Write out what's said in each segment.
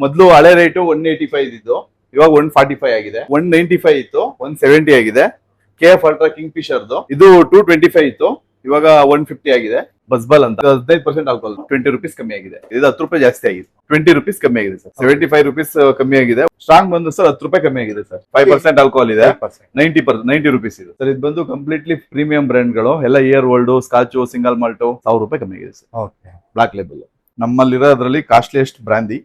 ಮೊದಲು ಹಳೆ ರೇಟು 185 ಇದ್ದು, ಇವಾಗ 145 ಆಗಿದೆ. 195 ಇತ್ತು, 170 ಆಗಿದೆ. KF ಅಲ್ಟ್ರಾ ಕಿಂಗ್ ಫಿಶರ್ದು ಇದು 225 ಇತ್ತು, ಇವಾಗ 150 ಆಗಿದೆ. ಬಸ್ಬಲ್ ಅಂತ 15% ಆಲ್ಕೋಹಾಲ್, 20 rupees ಕಮ್ಮಿ ಆಗಿದೆ. ಇದು 10 ರೂಪಾಯಿ ಜಾಸ್ತಿ ಆಗಿದೆ, 20 rupees ಕಮ್ಮಿ ಆಗಿದೆ ಸರ್. 75 rupees ಕಮ್ಮಿ ಆಗಿದೆ. ಸ್ಟ್ರಾಂಗ್ ಬಂದು ಸರ್ 10 ರೂಪಾಯಿ ಕಮ್ಮಿ ಆಗಿದೆ ಸರ್. 5% ಆಲ್ಕೋಹಾಲ್ ಇದೆ, 90 rupees ಇದು ಸರ್. ಇದು ಬಂದು ಕಂಪ್ಲೀಟ್ಲಿ ಪ್ರೀಮಿಯಂ ಬ್ರ್ಯಾಂಡ್ ಗಳು ಎಲ್ಲ, year old, scotch, single malt 1000 ರೂಪಾಯಿ ಕಮ್ಮಿ ಆಗಿದೆ ಸರ್. ಬ್ಲಾಕ್ ಲೇಬಲ್ ನಮ್ಮಲ್ಲಿರೋದ್ರಲ್ಲಿ ಕಾಸ್ಟ್ಲಿಯೆಸ್ಟ್ ಬ್ರಾಂದಿ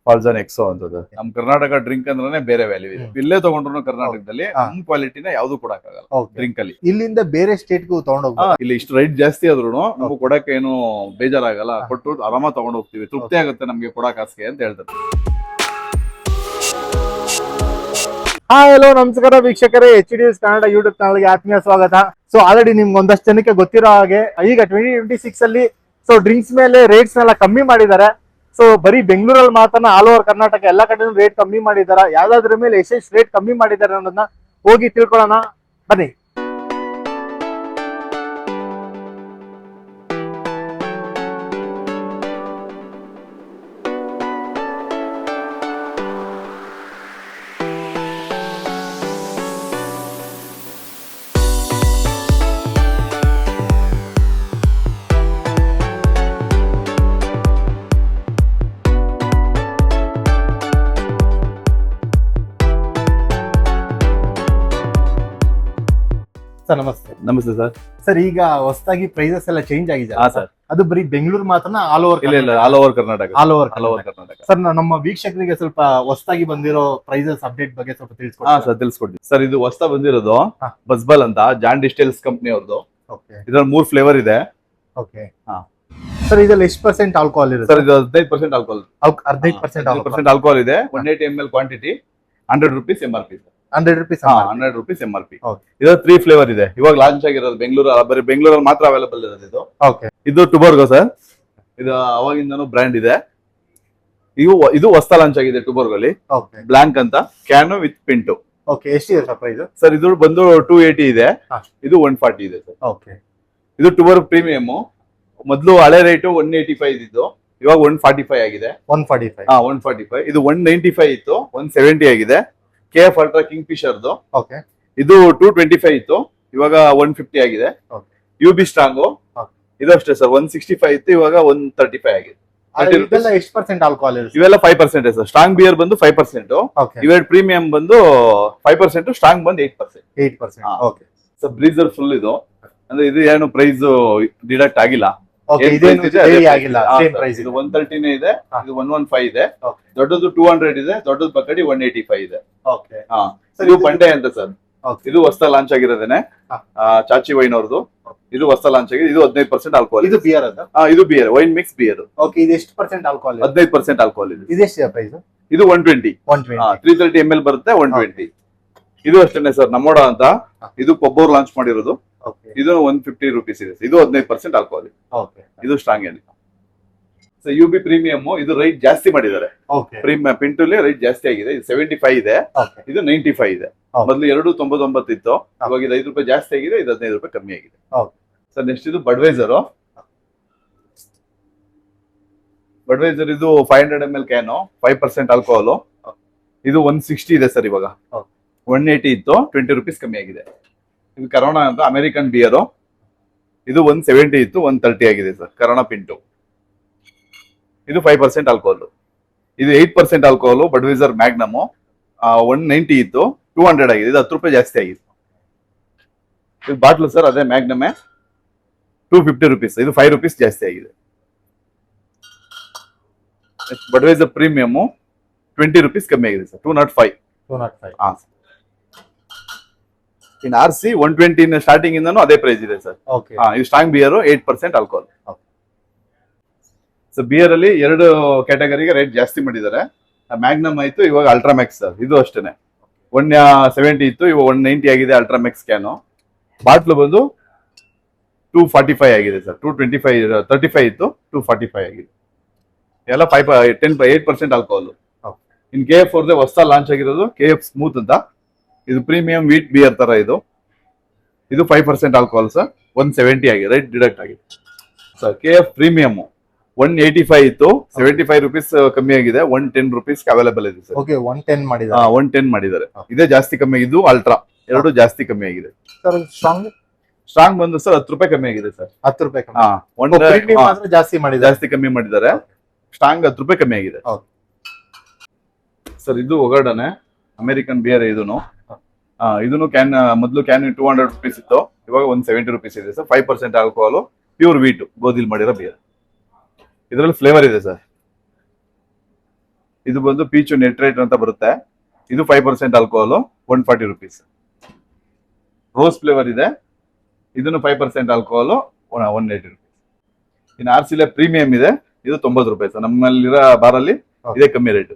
ಫಾಲ್ಸನ್ ಎಕ್ಸೋ ಅಂತದ್ದು. ನಮ್ ಕರ್ನಾಟಕ ಡ್ರಿಂಕ್ ಅಂದ್ರೆ ಬೇರೆ ವ್ಯಾಲ್ಯೂ ಇದೆ. ಇಲ್ಲೇ ತಗೊಂಡ್ರು ಕರ್ನಾಟಕದಲ್ಲಿ ನಮ್ ಕ್ವಾಲಿಟಿನ ಯಾವ್ದು ಕೊಡಕ್ಕಾಗಲ್ಲ ಡ್ರಿಂಕ್ ಅಲ್ಲಿ. ಇಲ್ಲಿಂದ ಬೇರೆ ಸ್ಟೇಟ್ಗೂ ತಗೊಂಡೋಗ ಇಲ್ಲಿ ಇಷ್ಟು ರೈಟ್ ಜಾಸ್ತಿ ಆದ್ರೂ ನಾವು ಕೊಡಕ್ಕೆ ಏನು ಬೇಜಾರಾಗಲ್ಲ, ಕೊಟ್ಟು ಆರಾಮ ತಗೊಂಡ್ ಹೋಗ್ತೀವಿ. ತೃಪ್ತಿ ಆಗುತ್ತೆ ನಮ್ಗೆ ಕೊಡಕ್ ಆಸೆ ಅಂತ ಹೇಳ್ತಾರೆ. ಹಲೋ ನಮಸ್ಕಾರ ವೀಕ್ಷಕರೇ, HDS ಕನ್ನಡ ಯೂಟ್ಯೂಬ್ ಚಾನಲ್ಗೆ ಆತ್ಮೀಯ ಸ್ವಾಗತ. ಸೊ ಆಲ್ರೆಡಿ ನಿಮ್ಗೆ ಒಂದಷ್ಟು ಜನಕ್ಕೆ ಗೊತ್ತಿರೋ ಹಾಗೆ ಈಗ 2026 ಅಲ್ಲಿ ಡ್ರಿಂಕ್ಸ್ ಮೇಲೆ ರೇಟ್ಸ್ ನೆಲ್ಲ ಕಮ್ಮಿ ಮಾಡಿದ್ದಾರೆ. ಸೊ ಬರೀ ಬೆಂಗಳೂರಲ್ಲಿ ಮಾತ್ರ ಆಲ್ ಓವರ್ ಕರ್ನಾಟಕ ಎಲ್ಲ ಕಡೆ ರೇಟ್ ಕಮ್ಮಿ ಮಾಡಿದಾರ. ಯಾವ್ದಾದ್ರ ಮೇಲೆ ಎಷ್ಟೆಷ್ಟು ರೇಟ್ ಕಮ್ಮಿ ಮಾಡಿದ್ದಾರೆ ಅನ್ನೋದನ್ನ ಹೋಗಿ ತಿಳ್ಕೊಳ್ಳೋಣ ಬನ್ನಿ. ಸರ್ ನಮಸ್ತೆ. ನಮಸ್ತೆ ಸರ್. ಸರ್ ಈಗ ಹೊಸದಾಗಿ ಪ್ರೈಸಸ್ ಎಲ್ಲ ಚೇಂಜ್ ಆಗಿದೆ ಸರ್. ಅದು ಬರೀ ಬೆಂಗಳೂರು ಮಾತ್ರ ಆಲ್ ಓವರ್? ಇಲ್ಲ, all over Karnataka. All over Karnataka. Sir ನಮ್ಮ ವೀಕ್ಷಕರಿಗೆ ಸ್ವಲ್ಪ ಹೊಸದಾಗಿ ಬಂದಿರೋ ಪ್ರೈಸಸ್ ಅಪ್ಡೇಟ್ ಬಗ್ಗೆ ಸ್ವಲ್ಪ ತಿಳಿಸ್ಕೊಡಿ. ಸರ್ ತಿಳಿಸ್ಕೊಡ್ತೀನಿ ಸರ್. ಇದು ಹೊಸದ ಬಂದಿರೋದು ಬಸ್ಬಲ್ ಅಂತ, ಜಾನ್ ಡಿಸ್ಟಿಲ್ಸ್ ಕಂಪನಿ ಅವ್ರದ್ದು. ಇದ್ರಲ್ಲಿ 3 ಫ್ಲೇವರ್ ಇದೆ. ಸರ್ ಇದ್ರಲ್ಲಿ ಎಷ್ಟು ಪರ್ಸೆಂಟ್ ಆಲ್ಕೋಹಾಲ್ ಇದೆ? ಸರ್ ಇದು 15% ಆಲ್ಕೋಹಾಲ್. 15% ಆಲ್ಕೋಹಾಲ್ ಇದೆ. 180 ml quantity, 100 rupees MRP. 100 rupees 100 rupees MRP. ಇದು 3 ಫ್ಲೇವರ್ ಇದೆ. ಇವಾಗ ಲಾಂಚ್ ಆಗಿರೋದು ಬೆಂಗಳೂರು, ಬರೀ ಬೆಂಗಳೂರಲ್ಲಿ ಮಾತ್ರ ಅವೈಲೇಬಲ್ ಇರೋದು ಇದು. ಇದು ಟುಬೋರ್ಗೋ ಸರ್. ಇದು ಅವಾಗಿಂದನೂ ಬ್ರ್ಯಾಂಡ್ ಇದೆ. ಇದು ಹೊಸ ಲಾಂಚ್ ಆಗಿದೆ ಟುಬೋರ್ಗೋಲಿ. ಬ್ಲಾಂಕ್ ಅಂತ ಕ್ಯಾನು ವಿತ್ ಪಿಂಟು. ಎಷ್ಟಿದೆ ಸರ್ ಪ್ರೈಸ್? ಸರ್ ಇದು ಬಂದು 280 ಇದೆ, ಇದು 140 ಇದೆ ಸರ್. ಇದು ಟುಬೋರ್ಗೋ ಪ್ರೀಮಿಯಮ್. ಮೊದಲು ಹಳೆ ರೇಟು 185 ಇದ್ದು, ಇವಾಗ 145 ಆಗಿದೆ. 145. ಇದು 195 ಇತ್ತು, 170 ಆಗಿದೆ. KF ಅಲ್ಟ್ರಾ ಕಿಂಗ್ ಫಿಶರ್ದು ಇದು 225 ಇತ್ತು, ಇವಾಗ 150 ಆಗಿದೆ. UB ಸ್ಟ್ರಾಂಗ್ ಇದು ಅಷ್ಟೇ ಸರ್, 165 ಇತ್ತು, ಇವಾಗ 135 ಆಗಿದೆ. ಎಷ್ಟು ಪರ್ಸೆಂಟ್ ಆಲ್ಕೋಹಾಲ್ ಇದೆ? ಇವೆಲ್ಲ 5% ಸರ್. ಸ್ಟ್ರಾಂಗ್ ಬಿಯರ್ ಬಂದು 5%, ಇವೆರಡು ಪ್ರೀಮಿಯಂ ಬಂದು 5%, ಸ್ಟ್ರಾಂಗ್ ಬಂದು 8%. ಸರ್ ಬ್ರೀಸರ್ ಫುಲ್ ಇದು ಅಂದ್ರೆ ಇದು ಏನು ಪ್ರೈಸ್ ಡಿಡಕ್ಟ್ ಆಗಿಲ್ಲ. ಇದು 130 ಇದೆ, ಇದು 115 ಇದೆ. ದೊಡ್ಡದು 200 ಇದೆ, ದೊಡ್ಡದು ಪಕ್ಕಡಿ 185 ಇದೆ. ಇದು ಬಂಡೆ ಅಂತ ಸರ್. ಇದು ಹೊಸ ಲಾಂಚ್ ಆಗಿರೋದೇನೆ, ಚಾಚಿ ವೈನ್ ಅವ್ರದ್ದು. ಇದು ಹೊಸ ಲಾಂಚ್ ಆಗಿದೆ. ಇದು 15% ಆಲ್ಕೋಹಾಲ್. ಇದು ಬಿಯರ್ ಅದ? ಇದು ಬಿಯರ್, ವೈನ್ ಮಿಕ್ಸ್ ಬಿಯರ್. ಇದು ಎಷ್ಟು ಪರ್ಸೆಂಟ್ ಆಲ್ಕೋಹಾಲ್? 15% ಆಲ್ಕೋಹಾಲ್ ಇದೆ. ಇದೆಷ್ಟು ಪ್ರೈಸ್? ಇದು 120. 330 ml ಬರುತ್ತೆ, 120. ಇದು ಅಷ್ಟೇನೆ ಸರ್, ನಮೋಡ ಅಂತ. ಇದು ಪಬ್ಬವ್ರು ಲಾಂಚ್ ಮಾಡಿರೋದು. ಇದು 150 rupees ಇದೆ. ಇದು 15% ಆಲ್ಕೋಹಾಲ್. ಇದು ಸ್ಟ್ರಾಂಗ್ ಏನಿಲ್ಲ. ಸೊ UB ಪ್ರೀಮಿಯಂ, ಇದು ರೈಟ್ ಜಾಸ್ತಿ ಮಾಡಿದ್ದಾರೆ. ಪ್ರೀಮಿಯಂ ಪಿಂಟುಲಿ ರೈಟ್ ಜಾಸ್ತಿ ಆಗಿದೆ. ಇದು 75 ಇದೆ, ಇದು 95 ಇದೆ. ಮೊದಲು 299 ಇತ್ತು, ಇವಾಗ ಇದು 5 ರೂಪಾಯಿ ಜಾಸ್ತಿ ಆಗಿದೆ, ಇದು 15 ರೂಪಾಯಿ ಕಮ್ಮಿ ಆಗಿದೆ. ಸರ್ ನೆಕ್ಸ್ಟ್ ಇದು ಬಡ್ವೈಸರ್. ಬಡ್ವೈಸರ್ ಇದು 500 ml ಕ್ಯಾನು, 5% ಆಲ್ಕೋಹಾಲ್. ಇದು 160 ಇದೆ ಸರ್, ಇವಾಗ 180 ಇತ್ತು, 20 ರೂಪೀಸ್ ಕಮ್ಮಿ ಆಗಿದೆ. ಇದು ಕರೋನಾ ಅಂತ ಅಮೆರಿಕನ್ ಬಿಯರು. ಇದು 170 ಇತ್ತು, 130 ಆಗಿದೆ ಸರ್, ಕರೋನಾ ಪಿಂಟು. ಇದು 5% ಆಲ್ಕೋಹಾಲ್. ಇದು 8% ಆಲ್ಕೋಹಾಲ್. ಬಡ್ವೈಸರ್ ಮ್ಯಾಗ್ನಮ್ 190 ಇತ್ತು, 200 ಆಗಿದೆ. ಇದು 10 ರೂಪಾಯಿ ಜಾಸ್ತಿ ಆಗಿದೆ. ಇದು ಬಾಟ್ಲು ಸರ್, ಅದೇ ಮ್ಯಾಗ್ನಮೇ, 250 rupees. ಇದು 5 ರೂಪೀಸ್ ಜಾಸ್ತಿ ಆಗಿದೆ. ಬಡ್ವೈಸರ್ ಪ್ರೀಮಿಯಮ್ 20 ರೂಪೀಸ್ ಕಮ್ಮಿ ಆಗಿದೆ ಸರ್, 205. ಇನ್ RC 120 ಸ್ಟಾರ್ಟಿಂಗ್ ಇಂದನೂ ಅದೇ ಪ್ರೈಸ್ ಇದೆ ಸರ್. ಇದು strong beer, 8% alcohol. So beer ಅಲ್ಲಿ 2 ಕ್ಯಾಟಗರಿಗೆ ರೇಟ್ ಜಾಸ್ತಿ ಮಾಡಿದ್ದಾರೆ. ಮ್ಯಾಗ್ನಮ್ ಆಯ್ತು, ಇವಾಗ ಅಲ್ಟ್ರಾಮ್ಯಾಕ್ಸ್ ಸರ್. ಇದು ಅಷ್ಟೇನೆ 170 ಇತ್ತು, ಇವಾಗ 190 ಆಗಿದೆ ಅಲ್ಟ್ರಾಮ್ಯಾಕ್ಸ್ ಕ್ಯಾನು. ಬಾಟ್ಲು ಬಂದು 245 ಆಗಿದೆ ಸರ್. 225 35 ಇತ್ತು, 245 ಆಗಿದೆ. ಎಲ್ಲ 8% ಆಲ್ಕೋಹಾಲ್. ಇನ್ KF ಅವ್ರದೇ ಹೊಸ ಲಾಂಚ್ ಆಗಿರೋದು KF ಸ್ಮೂತ್ ಅಂತ. ಇದು ಪ್ರೀಮಿಯಂ ವೀಟ್ ಬಿಯರ್ ತರ. ಇದು 5% ಆಲ್ಕೋಹಾಲ್ ಸರ್, 170 ಆಗಿದೆ, ರೈಟ್ ಡಿಡಕ್ಟ್ ಆಗಿದೆ ಸರ್. KF ಪ್ರೀಮಿಯಮ್ 185 ಇತ್ತು, 75 ರುಪೀಸ್ ಕಮ್ಮಿ ಆಗಿದೆ, 110 ರುಪೀಸ್ ಅವೈಲೇಬಲ್ ಇದೆ ಸರ್. ಓಕೆ 110 ಮಾಡಿದ್ದಾರೆ. 110 ಮಾಡಿದ್ದಾರೆ. ಇದೇ ಜಾಸ್ತಿ ಕಮ್ಮಿ, ಇದು ಅಲ್ಟ್ರಾ ಎರಡು ಜಾಸ್ತಿ ಕಮ್ಮಿ ಆಗಿದೆ ಸರ್. ಸ್ಟ್ರಾಂಗ್ ಸ್ಟ್ರಾಂಗ್ ಬಂದು ಸರ್ 10 ರೂಪಾಯಿ ಕಮ್ಮಿ ಆಗಿದೆ ಸರ್. 10 ರೂಪಾಯಿ ಕಮ್ಮಿ. ಪ್ರೀಮಿಯಂ ಮಾತ್ರ ಜಾಸ್ತಿ ಮಾಡಿದ್ದಾರೆ, ಜಾಸ್ತಿ ಕಮ್ಮಿ ಮಾಡಿದ್ದಾರೆ. ಸ್ಟ್ರಾಂಗ್ 10 ರೂಪಾಯಿ ಕಮ್ಮಿ ಆಗಿದೆ ಸರ್. ಇದು ಒಗರ್ಡನೆ ಅಮೆರಿಕನ್ ಬಿಯರ್. ಇದನ್ನು ಕ್ಯಾನ್ ಮೊದಲು ಕ್ಯಾನ್ 200 ರುಪೀಸ್ ಇತ್ತು, ಇವಾಗ 170 ರುಪೀಸ್ ಇದೆ ಸರ್. 5% ಆಲ್ಕೋಹಾಲ್, ಪ್ಯೂರ್ ವೀಟ್, ಗೋಧಿಲ್ ಮಾಡಿರೋ ಬಿಯರ್. ಇದರಲ್ಲಿ ಫ್ಲೇವರ್ ಇದೆ ಸರ್. ಇದು ಬಂದು ಪೀಚು ನೆಟ್ರೇಟ್ ಅಂತ ಬರುತ್ತೆ. ಇದು 5% ಆಲ್ಕೋಹಾಲ್, 140 ರುಪೀಸ್. ರೋಸ್ ಫ್ಲೇವರ್ ಇದೆ, ಇದನ್ನು 5% ಆಲ್ಕೋಹಾಲ್, 180 ರುಪೀಸ್. ಇನ್ನು ಆರ್ಸಿಲೆ ಪ್ರೀಮಿಯಂ ಇದೆ, ಇದು 90 ರೂಪಾಯಿ ಸರ್. ನಮ್ಮಲ್ಲಿರೋ ಬಾರಲ್ಲಿ ಇದೇ ಕಮ್ಮಿ ರೇಟ್.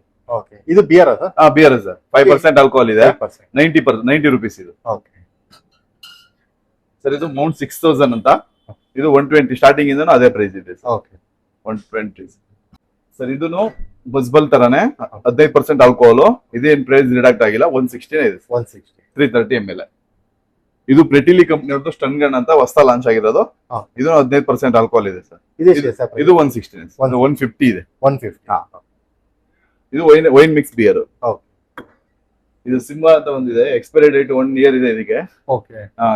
ಇದು beer sir? Beer sir. 5% alcohol ಇದೆ, 90 ರುಪೀಸ್ ಇದು ಸರ್. ಇದು ಮೌಂಟ್ 6000 ಅಂತ, ಇದು 120 ಸ್ಟಾರ್ಟಿಂಗ್ ಇಂದ ಅದೇ ಪ್ರೈಸ್ ಇದೆ ಸರ್. 120 ಸರ್. ಇದನ್ನು ಬಸ್ಬಲ್ ತರಾನೇ 15% ಆಲ್ಕೋಹಾಲ್, ಇದೇನ್ ಪ್ರೈಸ್ ರಿಡಕ್ಟ್ ಆಗಿಲ್ಲ, 160 ಇದೆ, 330 ml. ಇದು ಪ್ರೆಟಿಲಿ ಕಂಪ್ನಿ ಅವ್ರದ್ದು ಸ್ಟನ್ ಗನ್ ಅಂತ ಹೊಸ ಲಾಂಚ್ ಆಗಿರೋದು. ಇದು 15% ಆಲ್ಕೋಹಾಲ್ ಇದೆ ಸರ್. ಇದು 160, 150 ಇದೆ. 150. ಇದು ವೈನ್ ಮಿಕ್ಸ್ ಬಿಯರ್. ಇದು ಸಿಂಹ ಅಂತ ಒಂದಿದೆ, ಎಕ್ಸ್ಪೈರಿ ಡೇಟ್ 1 ಇಯರ್ ಇದೆ ಇದಕ್ಕೆ.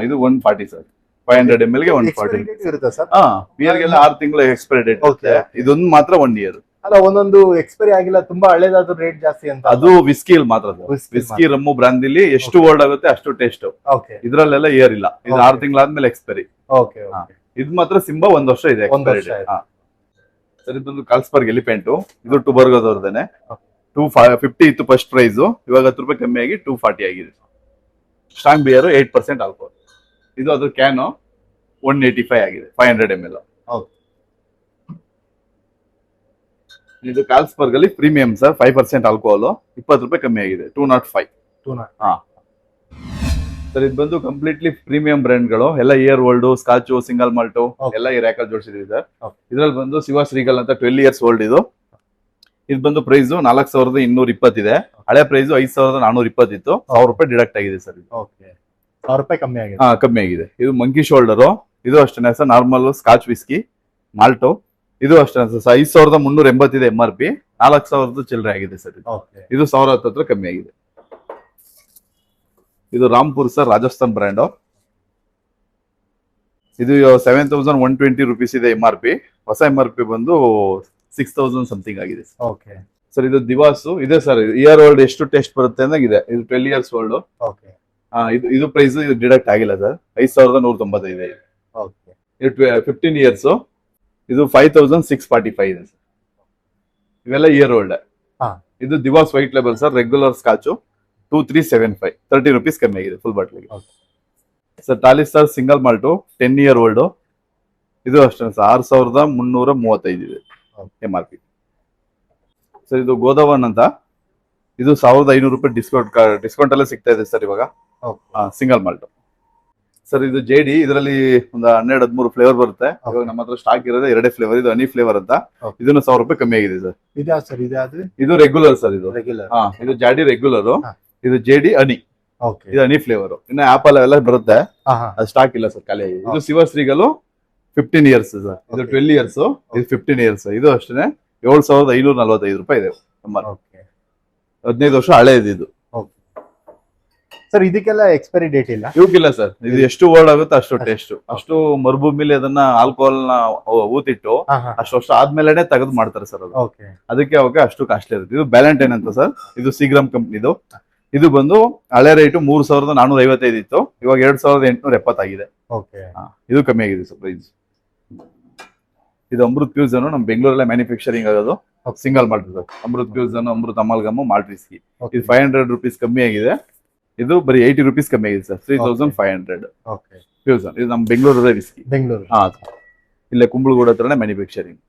ಇದು 140 ಸರ್. 500 ml ಗೆ 140 ಇರುತ್ತೆ ಸರ್. ಬಿಯರ್ ಗೆಲ್ಲ 6 ತಿಂಗಳ ಎಕ್ಸ್ಪೈರಿ ಡೇಟ್. ಇದೊಂದು ಮಾತ್ರ 1 ಇಯರ್. ಅಲ್ಲ, ಒಂದೊಂದು ಎಕ್ಸ್ಪೈರಿ ಆಗಿಲ್ಲ, ತುಂಬಾ ಹಳೇದಾದ್ರೂ ರೇಟ್ ಜಾಸ್ತಿ ಅಂತ. ಅದು ವಿಸ್ಕಿ ಮಾತ್ರ. ವಿಸ್ಕಿ ರಮ್ಮು ಬ್ರಾಂದಿಲಿ ಎಷ್ಟು ಓಲ್ಡ್ ಆಗುತ್ತೆ ಅಷ್ಟು ಟೇಸ್ಟ್. ಇದ್ರಲ್ಲೆಲ್ಲ ಇಯರ್ ಇಲ್ಲ, ಇದು 6 ತಿಂಗಳಾದ್ಮೇಲೆ ಎಕ್ಸ್ಪೈರಿ. ಇದು ಮಾತ್ರ ಸಿಂಬಾ 1 ವರ್ಷ ಇದೆ ಎಕ್ಸ್ಪೈರಿ ಡೇಟ್. ಸರ್. ಇದೊಂದು ಕಾಲ್ಸ್ಬರ್ಗ್ ಎಲಿಫೆಂಟ್, ಇದು ಟುಬರ್ಗೋದವ್ರದೇನೆ. 250 ಇತ್ತು ಫಸ್ಟ್ ಪ್ರೈಸ್, ಇವಾಗ 10 ರೂಪಾಯಿ ಕಮ್ಮಿ ಆಗಿ 240 ಆಗಿದೆ. Strong beer 8% alcohol. ಇದು ಅದ್ರ ಕ್ಯಾನು 185 ಆಗಿದೆ, 500 ml. ಇದು ಕಾಲ್ಸ್ಬರ್ಗ್ ಅಲ್ಲಿ ಪ್ರೀಮಿಯಂ ಸರ್, 5% ಆಲ್ಕೋಹಾಲ್, 20 ರೂಪಾಯಿ ಕಮ್ಮಿ ಆಗಿದೆ, 205. ಸರ್. ಇದು ಬಂದು ಕಂಪ್ಲೀಟ್ಲಿ ಪ್ರೀಮಿಯಂ ಬ್ರ್ಯಾಂಡ್ಗಳು ಎಲ್ಲ. Year old, scotch, single malt ಎಲ್ಲ ಈ ರ್ಯಾಕಲ್ಲಿ ಜೋಡಿಸಿದ್ವಿ ಸರ್. ಇದ್ರಲ್ಲಿ ಬಂದು ಶಿವಾ ಶ್ರೀಗಲ್ ಅಂತ 12 ಇಯರ್ಸ್ ಓಲ್ಡ್ ಇದು. ಇದು ಬಂದು ಪ್ರೈಸ್ 4220 ಇದೆ. ಹಳೆ ಪ್ರೈಸ್ 5420 ಇತ್ತು, 1000 ರೂಪಾಯಿ ಡಿಡಕ್ಟ್ ಆಗಿದೆ ಸರ್. 1000 ರೂಪಾಯಿ ಕಮ್ಮಿ ಆಗಿದೆ. ಕಮ್ಮಿ ಆಗಿದೆ. ಇದು ಮಂಕಿ ಶೋಲ್ಡರು, ಇದು ಅಷ್ಟೇ sir. Normal scotch whisky malt, ಇದು ಅಷ್ಟೇ ಸರ್. 5380 ಇದೆ MRP, 4000 ಚಿಲ್ಲರೆ ಆಗಿದೆ ಸರ್. ಇದು 1000 ಹತ್ರ ಕಮ್ಮಿ ಆಗಿದೆ. ಇದು ರಾಂಪುರ್ ಸರ್, ರಾಜಸ್ಥಾನ್ ಬ್ರ್ಯಾಂಡ್. ಇದು 7120 ರುಪೀಸ್ ಇದೆ MRP. ಹೊಸ MRP ಬಂದು 6000 ಸಮಥಿಂಗ್ ಆಗಿದೆ ಸರ್. ಇದು ದಿವಾಸು ಇದೆ ಸರ್. ಇಯರ್ ಓಲ್ಡ್ ಎಷ್ಟು ಟೆಸ್ಟ್ ಬರುತ್ತೆ ಅಂದಾಗಿದೆ. ಇದು 12 ಇಯರ್ಸ್ ಓಲ್ಡ್. ಇದು ಪ್ರೈಸ್ ಡಿಡಕ್ಟ್ ಆಗಿಲ್ಲ ಸರ್, 5195 ಇದೆ. ಇದು 15 ಇಯರ್ಸ್, ಇದು 5645 ಇದೆ ಸರ್. ಇವೆಲ್ಲ ಇಯರ್ ಓಲ್ಡ್. ಇದು Dewar's white label sir, regular scotch 2375, 30 rupees ಕಮ್ಮಿ ಆಗಿದೆ ಫುಲ್ ಬಾಟ್ಲಿಗೆ ಸರ್. ಟಾಲಿಸ್ಟಾರ್ ಸಿಂಗಲ್ ಮಾಲ್ಟು 10 ಇಯರ್ ಓಲ್ಡ್, ಇದು ಅಷ್ಟೇ ಸರ್, 6335 ಇದೆ MRP ಸರ್. ಇದು ಗೋದಾವನ್ ಅಂತ, ಇದು 1500 ರೂಪಾಯಿ ಡಿಸ್ಕೌಂಟ್ ಅಲ್ಲೇ ಸಿಗ್ತಾ ಇದೆ ಸರ್ ಇವಾಗ, ಸಿಂಗಲ್ ಮಾಲ್ಟು ಸರ್. ಇದು JD, ಇದರಲ್ಲಿ ಒಂದು 12-13 ಫ್ಲೇವರ್ ಬರುತ್ತೆ. ಇವಾಗ ನಮ್ಮ ಹತ್ರ ಸ್ಟಾಕ್ ಇರೋದೇ 2 ಫ್ಲೇವರ್. ಇದು ಹನಿ ಫ್ಲೇವರ್ ಅಂತ, ಇದನ್ನು 1000 ರೂಪಾಯಿ ಕಮ್ಮಿ ಆಗಿದೆ ಸರ್. ಇದು ರೆಗ್ಯುಲರ್ ಸರ್. ಇದು ಜಾಡಿ ರೆಗ್ಯುಲರ್, ಇದು JD ಹನಿ, ಇದು ಹನಿ ಫ್ಲೇವರ್. ಇನ್ನು ಆಪಲ್ ಎಲ್ಲ ಬರುತ್ತೆ, ಅದು ಸ್ಟಾಕ್ ಇಲ್ಲ ಸರ್, ಖಾಲಿ ಆಗಿದೆ. ಇದು ಶಿವಶ್ರೀಗಲು 15 ಇಯರ್ಸ್ ಸರ್. ಇದು 12 ಇಯರ್ಸ್, ಇದು 15 ಇಯರ್ಸ್. ಇದು ಅಷ್ಟೇ 7545 ರೂಪಾಯಿ ಇದೆ. 15 ವರ್ಷ ಹಳೇದು ಇದು ಸರ್. ಇದಕ್ಕೆಲ್ಲ ಎಕ್ಸ್ಪೈರಿ ಡೇಟ್ ಇಲ್ಲ? ಇವಕ್ಕಿಲ್ಲ ಸರ್. ಇದು ಎಷ್ಟು ಓಲ್ಡ್ ಆಗುತ್ತೆ ಅಷ್ಟು ಟೇಸ್ಟ್. ಅಷ್ಟು ಮರುಭೂಮಿಲಿ ಅದನ್ನ ಆಲ್ಕೋಹಾಲ್ ನ ಊತಿಟ್ಟು ಅಷ್ಟು ವರ್ಷ ಆದ್ಮೇಲೆ ತೆಗೆದು ಮಾಡ್ತಾರೆ ಸರ್ ಅದು. ಅದಕ್ಕೆ ಅವಾಗ ಅಷ್ಟು ಕಾಸ್ಟ್ಲಿ ಇರುತ್ತೆ. ಇದು ಬ್ಯಾಲೆಂಟೈನ್ ಅಂತ ಸರ್, ಇದು ಸಿಗ್ರಾಮ್ ಕಂಪ್ನಿದು. ಇದು ಬಂದು ಹಳೆ ರೇಟು 3455 ಇತ್ತು, ಇವಾಗ 2870 ಆಗಿದೆ. ಇದು ಕಮ್ಮಿ ಆಗಿದೆ ಸರ್ ಪ್ರೈಸ್. ಇದು ಅಮೃತ್ ಫ್ಯೂಸನ್, ನಮ್ ಬೆಂಗಳೂರಲ್ಲೇ ಮ್ಯಾನುಫ್ಯಾಕ್ಚರಿಂಗ್ ಆಗೋದು, single malt sir. Amrut fusion, Amrut amalgam, malt whisky. ಇದು 500 ರೂಪೀಸ್ ಕಮ್ಮಿ ಆಗಿದೆ. ಇದು ಬರೀ 80 ರೂಪೀಸ್ ಕಮ್ಮಿ ಆಗಿದೆ ಸರ್, 3500 ಫ್ಯೂಸನ್. ಇದು ನಮ್ ಬೆಂಗಳೂರಲ್ಲೇ ವಿಸ್ಕಿ. ಇಲ್ಲೇ ಕುಂಬಳಗೂಡ ಹತ್ರನೇ ಮ್ಯಾನುಫ್ಯಾಕ್ಚರಿಂಗ್.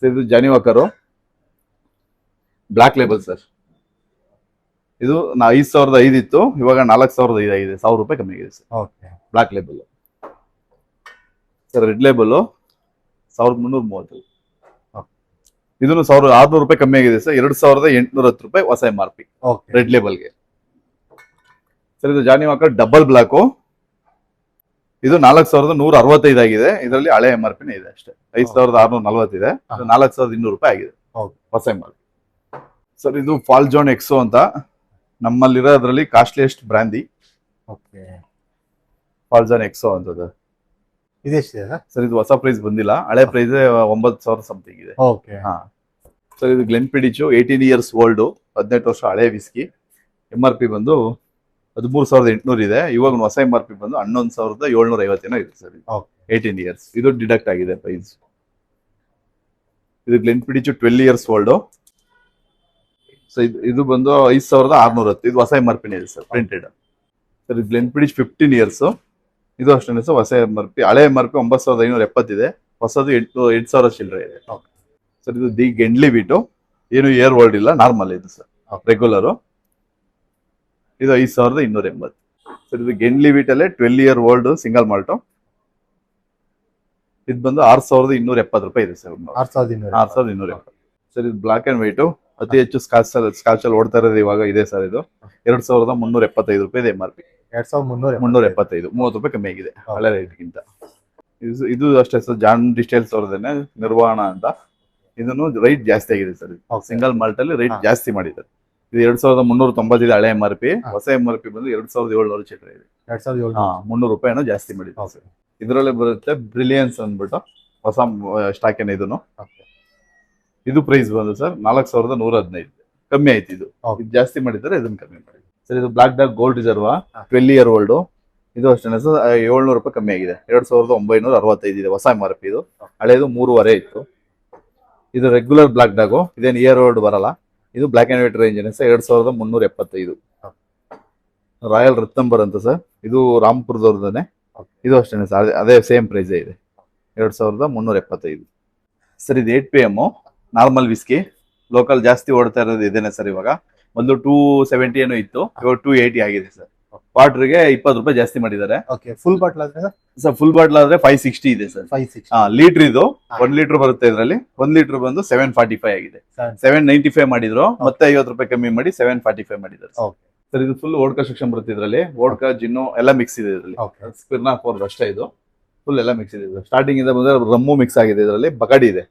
ಇದು ಜಾನಿ ವಾಕರು ಬ್ಲಾಕ್ ಲೇಬಲ್ ಸರ್. ಇದು 5005 ಇತ್ತು, ಇವಾಗ 4005 ಆಗಿದೆ, 1000 ರೂಪಾಯಿ ಕಮ್ಮಿ ಆಗಿದೆ sir. Black label sir. Red label 1330, ಇದನ್ನು 1600 ರೂಪಾಯಿ ಕಮ್ಮಿ ಆಗಿದೆ ಸರ್. 2810 ರೂಪಾಯಿ ಹೊಸ MRP ರೆಡ್ ಲೇಬಲ್ಗೆ ಸರ್. ಇದು ಜಾನಿ ವಾಕರ್ ಡಬಲ್ ಬ್ಲಾಕು, ಇದು 4165 ಆಗಿದೆ. ಇದರಲ್ಲಿ ಹಳೆ MRP ಇದೆ ಅಷ್ಟೇ. 5640 ಇದೆ. 4200 ರೂಪಾಯಿ ಆಗಿದೆ ಹೊಸ MRP. ಸರ್ ಇದು ಫಾಲ್ ಜೋನ್ ಎಕ್ಸೋ ಅಂತ ನಮ್ಮಲ್ಲಿರೋದ್ರಲ್ಲಿ ಕಾಸ್ಟ್ಲಿಯೆಸ್ಟ್ ಬ್ರಾಂದಿ. ಫಾಲ್ ಜೋನ್ ಎಕ್ಸೋ ಅಂತದ್ದು ಇದೆಷ್ಟಿದೆ ಸರ್? ಇದು ಹೊಸ ಪ್ರೈಸ್ ಬಂದಿಲ್ಲ, ಹಳೆ ಪ್ರೈಸ್ 9000 ಸಮಥಿಂಗ್ ಇದೆ. ಹಾ ಸರ್, ಇದು ಗ್ಲೆನ್ಫಿಡಿಚ್ 18 ಇಯರ್ಸ್ ಓಲ್ಡ್, 18 ವರ್ಷ ಹಳೆ ವಿಸ್ಕಿ. MRP ಬಂದು 13800 ಇದೆ. ಇವಾಗ ಹೊಸ MRP ಬಂದು 11750 ಇದೆ ಸರ್. 18 ಇಯರ್ಸ್, ಇದು ಡಿಡಕ್ಟ್ ಆಗಿದೆ ಪ್ರೈಸ್. ಇದು ಗ್ಲೆನ್ಫಿಡಿಚ್ 12 ಇಯರ್ಸ್ ಓಲ್ಡ್. ಸೊ ಇದು ಬಂದು 5610, ಇದು ಹೊಸ MRP ಇದೆ ಸರ್, ಪ್ರಿಂಟೆಡ್. ಸರ್ ಇದು ಗ್ಲೆನ್ಫಿಡಿಚ್ 15 ಇಯರ್ಸ್, ಇದು ಅಷ್ಟೇ ಸರ್ ಹೊಸ MRP. ಹಳೆ MRP 9570 ಇದೆ, ಹೊಸದು 8000 ಚಿಲ್ಲರೆ ಇದೆ. ಸರ್ ಇದು ದಿ ಗೆಂಡ್ಲಿ ಬಿಟ್ಟು ಏನು ಇಯರ್ ಓಲ್ಡ್ ಇಲ್ಲ, ನಾರ್ಮಲ್ ಇದು ಸರ್, ರೆಗ್ಯುಲರ್. ಇದು 5280. ಸರ್ ಇದು ಗೆಂಡ್ಲಿ ಬಿಟ್ಟಲ್ಲೇ 12 ಇಯರ್ ಓಲ್ಡ್ ಸಿಂಗಲ್ ಮಾಲ್ಟು. ಇದು ಬಂದು 6270 ರೂಪಾಯಿ ಇದೆ ಸರ್. 6270. ಸರ್ ಇದು ಬ್ಲಾಕ್ ಅಂಡ್ ವೈಟ್, ಅತಿ ಹೆಚ್ಚು ಸ್ಕಾಚ್ ಅಲ್ಲಿ ಓಡ್ತಾ ಇರೋದು ಇವಾಗ ಇದೆ ಸರ್. ಇದು 2375 ರೂಪಾಯಿ ಇದೆ MRP. 2375, 30 ರೂಪಾಯಿ ಕಮ್ಮಿ ಆಗಿದೆ ಹಳೆ ರೇಟ್ಗಿಂತ. ಇದು ಅಷ್ಟೇ ಸರ್, ಜಾನ್ ಡಿಸ್ಟೈಲ್ಸ್ ಅವ್ರದೇನೆ, ನಿರ್ವಾಣ ಅಂತ. ಇದನ್ನು ರೈಟ್ ಜಾಸ್ತಿ ಆಗಿದೆ ಸರ್. ಸಿಂಗಲ್ ಮಾಲ್ಟ್ ಅಲ್ಲಿ ರೈಟ್ ಜಾಸ್ತಿ ಮಾಡಿದ್ದಾರೆ. ಇದು 2390 ಇದೆ ಹಳೆ MRP. ಹೊಸ MRP ಬಂದು 2700 ಚಿಲ್ಲರೆ ಇದೆ. 300 ರೂಪಾಯಿನೋ ಜಾಸ್ತಿ ಮಾಡಿದ್ದಾರೆ ಸರ್. ಇದರಲ್ಲೇ ಬರುತ್ತೆ ಬ್ರಿಲಿಯನ್ಸ್ ಅಂದ್ಬಿಟ್ಟು ಹೊಸ ಸ್ಟಾಕ್ ಏನ. ಇದು ಪ್ರೈಸ್ ಬಂದು ಸರ್ 4115, ಕಮ್ಮಿ ಆಯ್ತು. ಇದು ಜಾಸ್ತಿ ಮಾಡಿದ್ದಾರೆ, ಇದನ್ನ ಕಮ್ಮಿ ಮಾಡಿ ಸರ್. ಇದು black dog gold reserve 12 year old. ಇದು ಅಷ್ಟೇ ಸರ್, 700 ರೂಪಾಯಿ ಕಮ್ಮಿ ಆಗಿದೆ. 2965 ಇದೆ ಹೊಸ MRP. ಇದು ಹಳೇದು 3.5 ಇತ್ತು. ಇದು ರೆಗ್ಯುಲರ್ ಬ್ಲಾಕ್ ಡಾಗು, ಇದೇನು ಇಯರ್ ಓಲ್ಡ್ ಬರಲ್ಲ. ಇದು black and white range 2375. Royal Ranthambore ಅಂತ ಸರ್, ಇದು ರಾಮ್ಪುರದವ್ರದೇ. ಇದು ಅಷ್ಟೇ ಸರ್, ಅದೇ ಸೇಮ್ ಪ್ರೈಸ್ ಇದೆ, 2375. ಸರ್ ಇದು 8 PM ನಾರ್ಮಲ್ ವಿಸ್ಕಿ, ಲೋಕಲ್ ಜಾಸ್ತಿ ಓಡ್ತಾ ಇರೋದು ಇದೇನೆ ಸರ್. ಇವಾಗ ಒಂದು 270 ಏನೋ ಇತ್ತು, ಇವಾಗ 280 ಆಗಿದೆ ಸರ್. ವಾಟರ್ಗೆ 20 ರೂಪಾಯಿ ಜಾಸ್ತಿ ಮಾಡಿದ್ದಾರೆ. ಫುಲ್ ಬಾಟ್ಲ್ ಆದ್ರೆ ಸರ್, ಫುಲ್ ಬಾಟ್ಲ್ ಆದ್ರೆ 560 ಇದೆ ಸರ್. ಲೀಟರ್ ಇದು 1 ಲೀಟರ್ ಬರುತ್ತೆ. ಇದರಲ್ಲಿ 1 ಲೀಟರ್ ಬಂದು 745 ಆಗಿದೆ. 795 ಮಾಡಿದ್ರು, ಮತ್ತೆ 50 ರೂಪಾಯಿ ಕಮ್ಮಿ ಮಾಡಿ 745 ಮಾಡಿದ್ದಾರೆ ಸರ್. ಇದು ಫುಲ್ ವೋಡ್ಕಾ ಸೆಕ್ಷನ್ ಬರುತ್ತೆ. ಇದರಲ್ಲಿ ವೋಡ್ಕಾ, ಜಿನ್ನು ಎಲ್ಲ ಮಿಕ್ಸ್ ಇದೆ. ಇದರಲ್ಲಿ ಸ್ಪಿರ್ನಾಫ್ ಅವ್ರದ್ದು ಅಷ್ಟೇ, ಇದು ಫುಲ್ ಎಲ್ಲ ಮಿಕ್ಸ್ ಇದೆ. ಸ್ಟಾರ್ಟಿಂಗ್ ಇಂದ ಬಂದ್ರೆ ರಮ್ಮು ಮಿಕ್ಸ್ ಆಗಿದೆ. ಇದರಲ್ಲಿ ಬಕಾಡಿ ಇದೆ.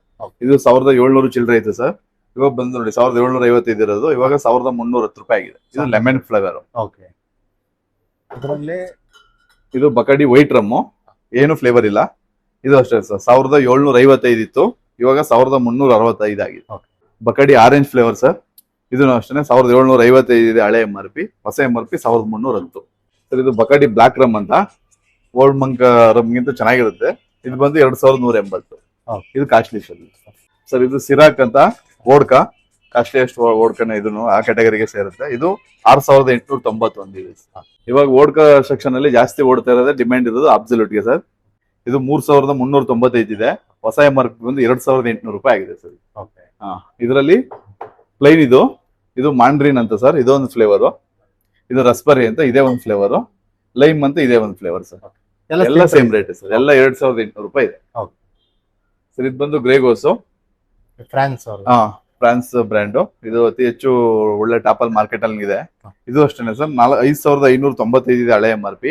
ಇದು 1700 ಚಿಲ್ಲರೆ ಇತ್ತು ಸರ್. ಇವಾಗ ಬಂದು ನೋಡಿ 1755 ಇರೋದು, ಇವಾಗ 1310 ರೂಪಾಯಿ ಆಗಿದೆ. ಇದು ಲೆಮನ್ ಫ್ಲೇವರ್. ಇದು ಬಕಾಡಿ ವೈಟ್ ರಮ್ಮು, ಏನು ಫ್ಲೇವರ್ ಇಲ್ಲ. ಇದು ಅಷ್ಟೇ ಸರ್, 1755 ಇತ್ತು, ಇವಾಗ 1365 ಆಗಿದೆ. ಬಕಾಡಿ ಆರೆಂಜ್ ಫ್ಲೇವರ್ ಸರ್. ಇದು ಅಷ್ಟೇ 1755 ಇದೆ ಹಳೆ MRP. ಹೊಸ MRP 1310 ಸರ್. ಇದು ಬಕಾಡಿ ಬ್ಲಾಕ್ ರಮ್ ಅಂತ, ಓಲ್ಡ್ ಮಂಕ್ ರಮ್ಗಿಂತ ಚೆನ್ನಾಗಿರುತ್ತೆ. ಇದು ಬಂದು 2180. ಇದು ಕಾಸ್ಟ್ಲಿ ಸರ್. ಇದು ಸಿರಾಕ್ ಅಂತ ವೋಡ್ಕಾ, ಕಾಸ್ಟ್ಲಿಯೆಸ್ಟ್ ವೋಡ್ಕಾನ. ಇದನ್ನು ಆ ಕ್ಯಾಟಗರಿಗೆ ಸೇರುತ್ತೆ. ಇದು 6891 ಇದೆ. ಇವಾಗ ವೋಡ್ಕಾ ಸೆಕ್ಷನ್ ಅಲ್ಲಿ ಜಾಸ್ತಿ ಓಡ್ತಾ ಇರೋದೇ, ಡಿಮ್ಯಾಂಡ್ ಇರೋದು ಅಬ್ಸಲ್ಯೂಟ್ಗೆ ಸರ್. ಇದು 3395 ಇದೆ. ಹೊಸ MRP ಬಂದು 2800 ರೂಪಾಯಿ ಆಗಿದೆ ಸರ್. ಇದರಲ್ಲಿ ಪ್ಲೈನ್ ಇದು ಮಾಂಡ್ರಿನ್ ಅಂತ ಸರ್, ಇದೊಂದು ಫ್ಲೇವರು. ಇದು ರಸ್ಬರಿ ಅಂತ ಇದೇ ಒಂದು ಫ್ಲೇವರು. ಲೈಮ್ ಅಂತ ಇದೇ ಒಂದು ಫ್ಲೇವರ್ ಸರ್. ಎಲ್ಲ ಸೇಮ್ ರೇಟ್ ಸರ್, ಎಲ್ಲ 2800 ರೂಪಾಯಿ ಇದೆ ಸರ್. ಇದು ಬಂದು ಗ್ರೇಗೋಸ್, ಫ್ರಾನ್ಸ್ ಬ್ರ್ಯಾಂಡು. ಇದು ಅತಿ ಹೆಚ್ಚು ಒಳ್ಳೆ ಟಾಪಲ್ ಮಾರ್ಕೆಟ್ ಅಲ್ಲಿ ಇದೆ. ಇದು ಅಷ್ಟೇ ಸರ್, 5595 ಇದೆ ಹಳೆ MRP.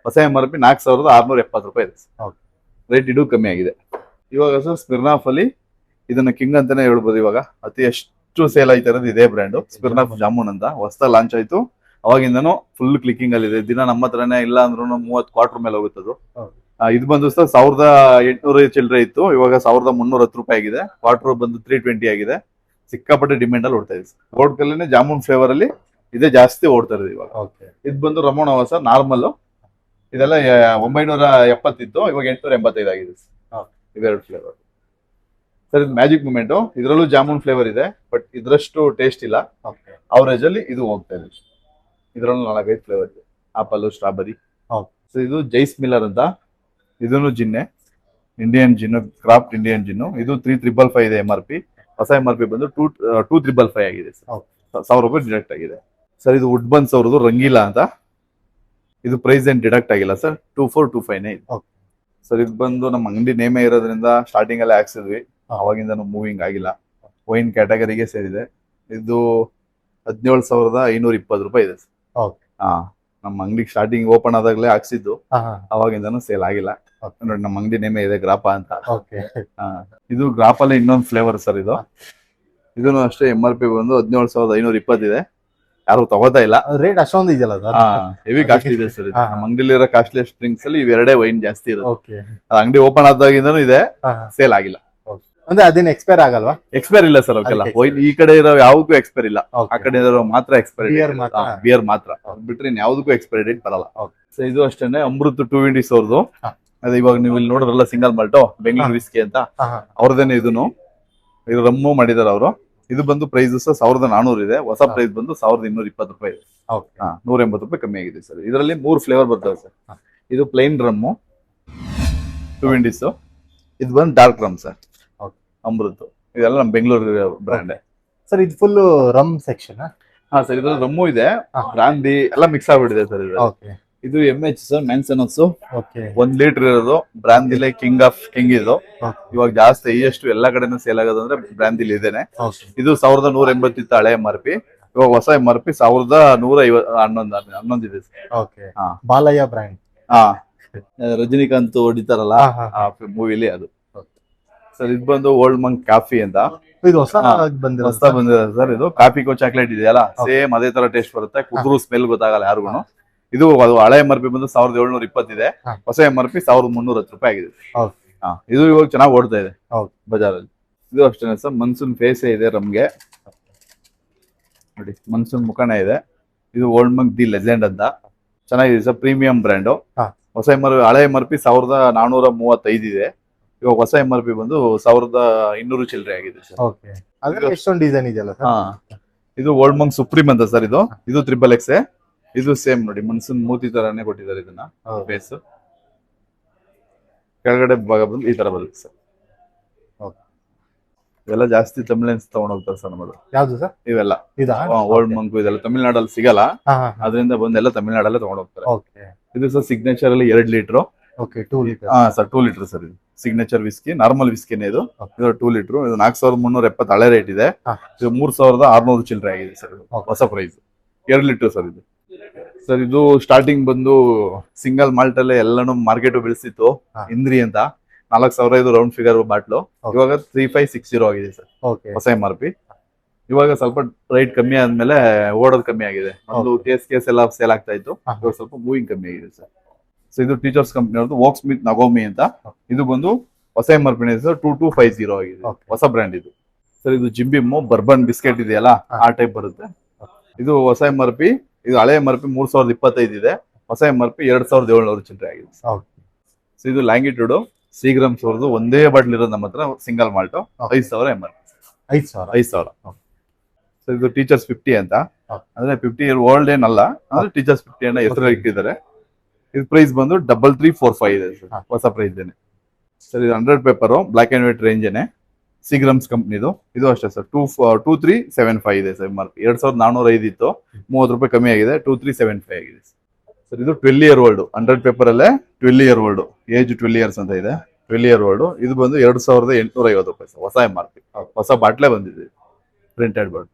ಹೊಸ MRP 4670 ರೂಪಾಯಿ ಇದೆ. ರೇಟ್ ಇದು ಕಮ್ಮಿ ಆಗಿದೆ ಇವಾಗ ಸರ್. ಸ್ಮಿರ್ನಾಫ್ ಅಲ್ಲಿ ಇದನ್ನ ಕಿಂಗ್ ಅಂತಾನೆ ಹೇಳ್ಬೋದು. ಇವಾಗ ಅತಿ ಎಷ್ಟು ಸೇಲ್ ಆಯ್ತಾ ಇರೋದು ಇದೇ ಬ್ರ್ಯಾಂಡು, ಸ್ಮಿರ್ನಾಫ್ ಜಾಮೂನ್ ಅಂತ. ಹೊಸ ಲಾಂಚ್ ಆಯ್ತು, ಅವಾಗಿಂದನೂ ಫುಲ್ ಕ್ಲಿಕ್ಕಿಂಗ್ ಅಲ್ಲಿ ಇದೆ. ದಿನ ನಮ್ಮ ಹತ್ರನೇ ಇಲ್ಲ ಅಂದ್ರೂ 30 ಕ್ವಾರ್ಟರ್ ಮೇಲೆ ಹೋಗುತ್ತದು. ಇದು ಬಂದು ಸರ್ 1800 ಚಿಲ್ಲರೆ ಇತ್ತು, ಇವಾಗ 1310 ರೂಪಾಯಿ ಆಗಿದೆ. ಕ್ವಾರ್ಟರ್ ಬಂದು 320 ಆಗಿದೆ. ಸಿಕ್ಕಾಪಟ್ಟೆ ಡಿಮ್ಯಾಂಡ್ ಅಲ್ಲಿ ಓಡ್ತಾ ಇದೆ. ವೋಡ್ಕಲ್ಲೇ ಜಾಮೂನ್ ಫ್ಲೇವರ್ ಅಲ್ಲಿ ಇದೇ ಜಾಸ್ತಿ ಓಡ್ತಾ ಇರೋದು ಇವಾಗ. ಇದು ಬಂದು ರಮೋಣವ ಸರ್, ನಾರ್ಮಲ್. ಇದೆಲ್ಲ 970 ಇತ್ತು, ಇವಾಗ 885 ಆಗಿದೆ ಇವೆರಡು ಫ್ಲೇವರ್ ಸರ್. ಇದು ಮ್ಯಾಜಿಕ್ ಮೂಮೆಂಟ್, ಇದರಲ್ಲೂ ಜಾಮೂನ್ ಫ್ಲೇವರ್ ಇದೆ, ಬಟ್ ಇದ್ರಷ್ಟು ಟೇಸ್ಟ್ ಇಲ್ಲ. ಅವರೇಜ್ ಅಲ್ಲಿ ಇದು ಹೋಗ್ತಾ ಇದೆ. ಇದರಲ್ಲೂ 4-5 ಫ್ಲೇವರ್ ಇದೆ, ಆಪಲ್, ಸ್ಟ್ರಾಬೆರಿ. ಸೊ ಇದು ಜೈಸ್ ಮಿಲ್ಲರ್ ಅಂತ, ಇದನ್ನು ಜಿನ್ನೆ, Indian gin, craft Indian gin. ಇದು 3555 ಇದೆ MRP. ಹೊಸ MRP ಬಂದು 2355 ಆಗಿದೆ ಸರ್. 1000 ರೂಪಾಯಿ ಡಿಡಕ್ಟ್ ಆಗಿದೆ ಸರ್. ಇದು ವುಡ್ ಬನ್ಸ್ ಅವ್ರದ್ದು ರಂಗೀಲಾ ಅಂತ. ಇದು ಪ್ರೈಸ್ ಏನ್ ಡಿಡಕ್ಟ್ ಆಗಿಲ್ಲ ಸರ್, 2425 ಇದೆ ಸರ್. ಇದು ಬಂದು ನಮ್ಮ ಅಂಗಡಿ ನೇಮೇ ಇರೋದ್ರಿಂದ ಸ್ಟಾರ್ಟಿಂಗ್ ಅಲ್ಲೇ ಹಾಕ್ಸಿದ್ವಿ, ಅವಾಗಿಂದ ಮೂವಿಂಗ್ ಆಗಿಲ್ಲ. ವೈನ್ ಕ್ಯಾಟಗರಿಗೆ ಸೇರಿದೆ. ಇದು 17,520 ರೂಪಾಯಿ ಇದೆ ಸರ್. ನಮ್ಮ ಅಂಗಡಿ ಸ್ಟಾರ್ಟಿಂಗ್ ಓಪನ್ ಆದಾಗ್ಲೇ ಹಾಕ್ಸಿದ್ದು, ಹಾ ಹಾ ಅವಾಗಿಂದನೂ ಸೇಲ್ ಆಗಿಲ್ಲ. ನೋಡಿ ನಮ್ಮ ಅಂಗಡಿ ನೇಮೇ ಇದೆ ಗ್ರಾಪ ಅಂತ. ಓಕೆ ಹಾ, ಇದು ಗ್ರಾಪಲ್ಲಿ ಇನ್ನೊಂದು ಫ್ಲೇವರ್ ಸರ್ ಇದು. ಇದನ್ನು ಅಷ್ಟೇ MRP ಬಂದು 17,520 ಇದೆ. ಯಾರು ತಗೋತಾ ಇಲ್ಲ. ರೇಟ್ ಅಷ್ಟೊಂದು ಇದೆಯಲ್ಲ ಸರ್? ಹೆವಿ ಕಾಸ್ಟ್ಲಿ ಇದೆ ಸರ್. ನಮ್ಮ ಅಂಗಡಿಲಿರೋ ಕಾಸ್ಟ್ಲಿ ಡ್ರಿಂಕ್ಸ್ ಅಲ್ಲಿ ಇವೆರಡೇ ವೈನ್ ಜಾಸ್ತಿ ಇರುತ್ತೆ. ಓಕೆ. ಅಂಗಡಿ ಓಪನ್ ಆದಾಗಿಂದನೂ ಇದೆ, ಸೇಲ್ ಆಗಿಲ್ಲ. ಅಂದ್ರೆ ಅದೇನು ಎಕ್ಸ್ಪೈರ್ ಆಗಲ್ವಾ? ಎಕ್ಸ್ಪೈರ್ ಇಲ್ಲ ಸರ್ ಅವಕ್ಕೆಲ್ಲ. ವೈನ್ ಈ ಕಡೆ ಇರೋ ಯಾವ್ದಕ್ಕೂ ಎಕ್ಸ್ಪೈರ್ ಇಲ್ಲ, ಆ ಕಡೆ ಇರೋ ಮಾತ್ರ ಎಕ್ಸ್ಪೈರಿ Beer ಮಾತ್ರ? ಬಿಯರ್ ಮಾತ್ರ ಬಿಟ್ರೆ ಯಾವ್ದಕ್ಕೂ ಎಕ್ಸ್ಪೈರಿ ಡೇಟ್ ಬರಲ್ಲ. ಸೊ ಇದು ಅಷ್ಟೇನೆ ಅಮೃತ್ 220 ಅವ್ರದ್ದು. ಅದೇ ಇವಾಗ ನೀವು ಇಲ್ಲಿ ನೋಡಿದ್ರಲ್ಲ ಸಿಂಗಲ್ ಮಾಲ್ಟು ಬೆಂಗಳೂರು ವಿಸ್ಕಿ ಅಂತ, ಅವ್ರದೇನೆ ಇದನ್ನು. ಇದು ರಮ್ಮು ಮಾಡಿದಾರೆ ಅವರು. ಇದು ಬಂದು ಪ್ರೈಸಸ್ 1400 ಇದೆ. ಹೊಸ ಪ್ರೈಸ್ ಬಂದು 1220 ರೂಪಾಯಿ ಇದೆ. 180 ರೂಪಾಯಿ ಕಮ್ಮಿ ಆಗಿದೆ ಸರ್. ಇದರಲ್ಲಿ 3 ಫ್ಲೇವರ್ ಬರ್ತವೆ ಸರ್. ಇದು ಪ್ಲೈನ್ ರಮ್ಮು 220. ಇದು ಬಂದು ಡಾರ್ಕ್ ರಮ್ ಸರ್, ಅಮೃತ್. ಇದೆಲ್ಲ ನಮ್ಮ ಬೆಂಗಳೂರು ಬ್ರ್ಯಾಂಡ್ ಸರ್. ಇದು ಫುಲ್ ರಮ್ ಸೆಕ್ಷನ್? ಹಾ ಸರ್. ಇದ್ರಲ್ಲಿ ರಮ್ಮು ಇದೆ, ಬ್ರಾಂದಿ ಎಲ್ಲ ಮಿಕ್ಸ್ ಆಗ್ಬಿಟ್ಟಿದೆ ಸರ್. ಇದು MH ಸರ್, ಮ್ಯಾನ್ಸನಸ್. 1 ಲೀಟರ್ ಇರೋದು. ಬ್ರಾಂದಿಲೆ ಕಿಂಗ್ ಆಫ್ ಕಿಂಗ್ ಇದು. ಇವಾಗ ಜಾಸ್ತಿ ಹೈಯೆಸ್ಟ್ ಎಲ್ಲಾ ಕಡೆನೂ ಸೇಲ್ ಆಗೋದಂದ್ರೆ ಬ್ರಾಂದಿಲಿ ಇದೇನೆ. ಇದು 1180 ಇತ್ತು ಹಳೆ MRP. ಇವಾಗ ಹೊಸ MRP 1111 ಇದೆ ಸರ್. ಬಾಲಯ್ಯ ಬ್ರ್ಯಾಂಡ್. ರಜನಿಕಾಂತ್ ಹೊಡಿತಾರಲ್ಲ ಆ ಮೂವಿಲಿ ಅದು ಸರ್. ಇದು ಬಂದು ಓಲ್ಡ್ ಮಂಕ್ ಕಾಫಿ ಅಂತ. ಇದು ಹೊಸ ಬಂದಿದೆ ಸರ್. ಇದು ಕಾಫಿ ಕೋ ಚಾಕ್ಲೇಟ್ ಇದೆಯಲ್ಲ, ಸೇಮ್ ಅದೇ ತರ ಟೇಸ್ಟ್ ಬರುತ್ತೆ. ಕುದ್ರು ಸ್ಮೆಲ್ ಗೊತ್ತಾಗಲ್ಲ ಯಾರಿಗೂ. ಇದು ಹಳೆ MRP ಬಂದು 1720 ಇದೆ. ಹೊಸ MRP 1310 ರೂಪಾಯಿ ಆಗಿದೆ. ಇದು ಇವಾಗ ಚೆನ್ನಾಗಿ ಓಡ್ತಾ ಇದೆ ಬಜಾರಲ್ಲಿ. ಇದು ಅಷ್ಟೇ ಸರ್. ಮನ್ಸೂನ್ ಫೇಸ್ ಇದೆ ರಮ್ಗೆ ನೋಡಿ, ಮನ್ಸೂನ್ ಮುಖಾನೇ ಇದೆ. ಇದು ಓಲ್ಡ್ ಮಂಕ್ ದಿ ಲೆಜೆಂಡ್ ಅಂತ ಚೆನ್ನಾಗಿದೆ ಸರ್. Premium brand. ಹೊಸ ಹಳೆ MRP 1435 ಇದೆ. ಇವಾಗ ಹೊಸ MRP ಬಂದು 1200 ಚಿಲ್ಲರೆ ಆಗಿದೆ ಸರ್. ಎಷ್ಟೊಂದು ಡಿಸೈನ್ ಇದೆಯಲ್ಲ ಸರ್? ಇದು ಓಲ್ಡ್ ಮಂಕ್ ಸುಪ್ರೀಂ ಅಂತ ಸರ್. ಇದು XXX. ಇದು ಸೇಮ್ ನೋಡಿ, ಮನ್ಸೂನ್ ಮೂತಿ ತರಾನೇ ಕೊಟ್ಟಿದ್ದಾರೆ ಇದನ್ನ. ಫೇಸ್ ಕೆಳಗಡೆ ಭಾಗ ಬಂದು ಈ ತರ ಬರುತ್ತೆ ಸರ್. ಇವೆಲ್ಲ ಜಾಸ್ತಿ ತಮಿಳಿಯನ್ಸ್ ತಗೊಂಡ್ ಹೋಗ್ತಾರೆ ಸರ್ ನಮ್ಮದು. ಯಾವ್ದು ಸರ್ ಇವೆಲ್ಲ? ಓಲ್ಡ್ ಮಂಕ್ ಇದೆಲ್ಲ ತಮಿಳ್ನಾಡಲ್ಲಿ ಸಿಗಲ್ಲ, ಅದರಿಂದ ಬಂದೆಲ್ಲ ತಮಿಳ್ನಾಡಲ್ಲೇ ತಗೊಂಡ್ ಹೋಗ್ತಾರೆ. ಇದು ಸರ್ ಸಿಗ್ನೇಚರ್ ಅಲ್ಲಿ 2 litre. 2 litre? Sir 2 litre sir. ಇದು ಸಿಗ್ನೇಚರ್ ವಿಸ್ಕಿ, ನಾರ್ಮಲ್ ವಿಸ್ಕಿನೇ ಇದು. ಇದು 2 ಲೀಟರ್. ಇದು 4370 ಹಳೆ ರೇಟ್ ಇದೆ. ಇದು 3600 ಚಿಲ್ಲರೆ ಆಗಿದೆ ಸರ್. ಹೊಸ ಪ್ರೈಸ್ 2 ಲೀಟರ್ ಸರ್. ಇದು ಸರ್ ಇದು ಸ್ಟಾರ್ಟಿಂಗ್ ಬಂದು ಸಿಂಗಲ್ ಮಾಲ್ಟ್ ಅಲ್ಲೇ ಎಲ್ಲಾನು ಮಾರ್ಕೆಟ್ ಬೆಳೆಸಿತ್ತು. ಇಂದ್ರಿ ಅಂತ 4000 ರೌಂಡ್ ಫಿಗರ್ ಬಾಟ್ಲು. ಇವಾಗ 3560 ಆಗಿದೆ ಸರ್ ಹೊಸ MRP. ಇವಾಗ ಸ್ವಲ್ಪ ರೈಟ್ ಕಮ್ಮಿ ಆದ್ಮೇಲೆ ಓಡೋದು ಕಮ್ಮಿ ಆಗಿದೆ. ಒಂದು ಕೇಸ್ ಎಲ್ಲ ಸೇಲ್ ಆಗ್ತಾ ಇತ್ತು, ಇವಾಗ ಸ್ವಲ್ಪ ಮೂವಿಂಗ್ ಕಮ್ಮಿ ಆಗಿದೆ ಸರ್. ಸೊ ಇದು ಟೀಚರ್ಸ್ ಕಂಪ್ನಿ ಅವ್ರದ್ದು ವೋಕ್ ಸ್ಮಿತ್ ನಗೋಮಿ ಅಂತ. ಇದು ಬಂದು ಹೊಸ MRP ಸರ್ 2250 ಆಗಿದೆ. ಹೊಸ ಬ್ರ್ಯಾಂಡ್ ಇದು ಸರ್. ಇದು ಜಿಂಬಿಮ್ಮು ಬರ್ಬನ್ ಬಿಸ್ಕೆಟ್ ಇದೆಯಲ್ಲ, ಆ ಟೈಪ್ ಬರುತ್ತೆ. ಇದು ಹೊಸ MRP. ಇದು ಹಳೆ MRP 3025 ಇದೆ. ಹೊಸ MRP 2700 ಚಿಲ್ಲರೆ ಆಗಿದೆ. ಸೊ ಇದು ಲ್ಯಾಂಗಿಟ್ಯೂಡ್ ಸೀಗ್ರಮ್ಸ್ ಅವ್ರದ್ದು ಒಂದೇ ಬಾಟ್ಲ್ ಇರೋದು ನಮ್ಮ ಹತ್ರ, ಸಿಂಗಲ್ ಮಾಲ್ಟ್. 5000 MRP. 5000. ಸೊ ಇದು ಟೀಚರ್ಸ್ 50 ಅಂತ. ಅಂದ್ರೆ 50 ಇಯರ್ ಓಲ್ಡ್ ಏನಲ್ಲ, ಅಂದ್ರೆ ಟೀಚರ್ಸ್ 50 ಅನ್ನ ಹೆಸರು ಇಟ್ಟಿದ್ದಾರೆ. ಇದು ಪ್ರೈಸ್ ಬಂದು 3345 ಇದೆ ಸರ್. ಹೊಸ ಪ್ರೈಸ್ ಏನೆ ಸರ್. ಇದು 100 paper block and white range ಏನೆ, ಸಿಗ್ರಮ್ಸ್ ಕಂಪ್ನಿದು. ಇದು ಅಷ್ಟೇ ಸರ್. 2375 ಇದೆ ಸರ್. MRP 2405 ಇತ್ತು, 30 ರೂಪಾಯಿ ಕಮ್ಮಿ ಆಗಿದೆ. 2375 ಆಗಿದೆ ಸರ್. ಇದು 12 ಇಯರ್ ಓಲ್ಡ್ 100 ಪೇಪರ್ ಅಲ್ಲೇ 12 ಇಯರ್ ಓಲ್ಡ್, ಏಜ್ 12 ಇಯರ್ಸ್ ಅಂತ ಇದೆ. 12 ಇಯರ್ ಓಲ್ಡ್. ಇದು ಬಂದು 2850 ರೂಪಾಯಿ ಸರ್. ಹೊಸ MRP. ಹೊಸ ಬಾಟ್ಲೆ ಬಂದಿದೆ, ಪ್ರಿಂಟೆಡ್ ಬಾಟ್ಲ್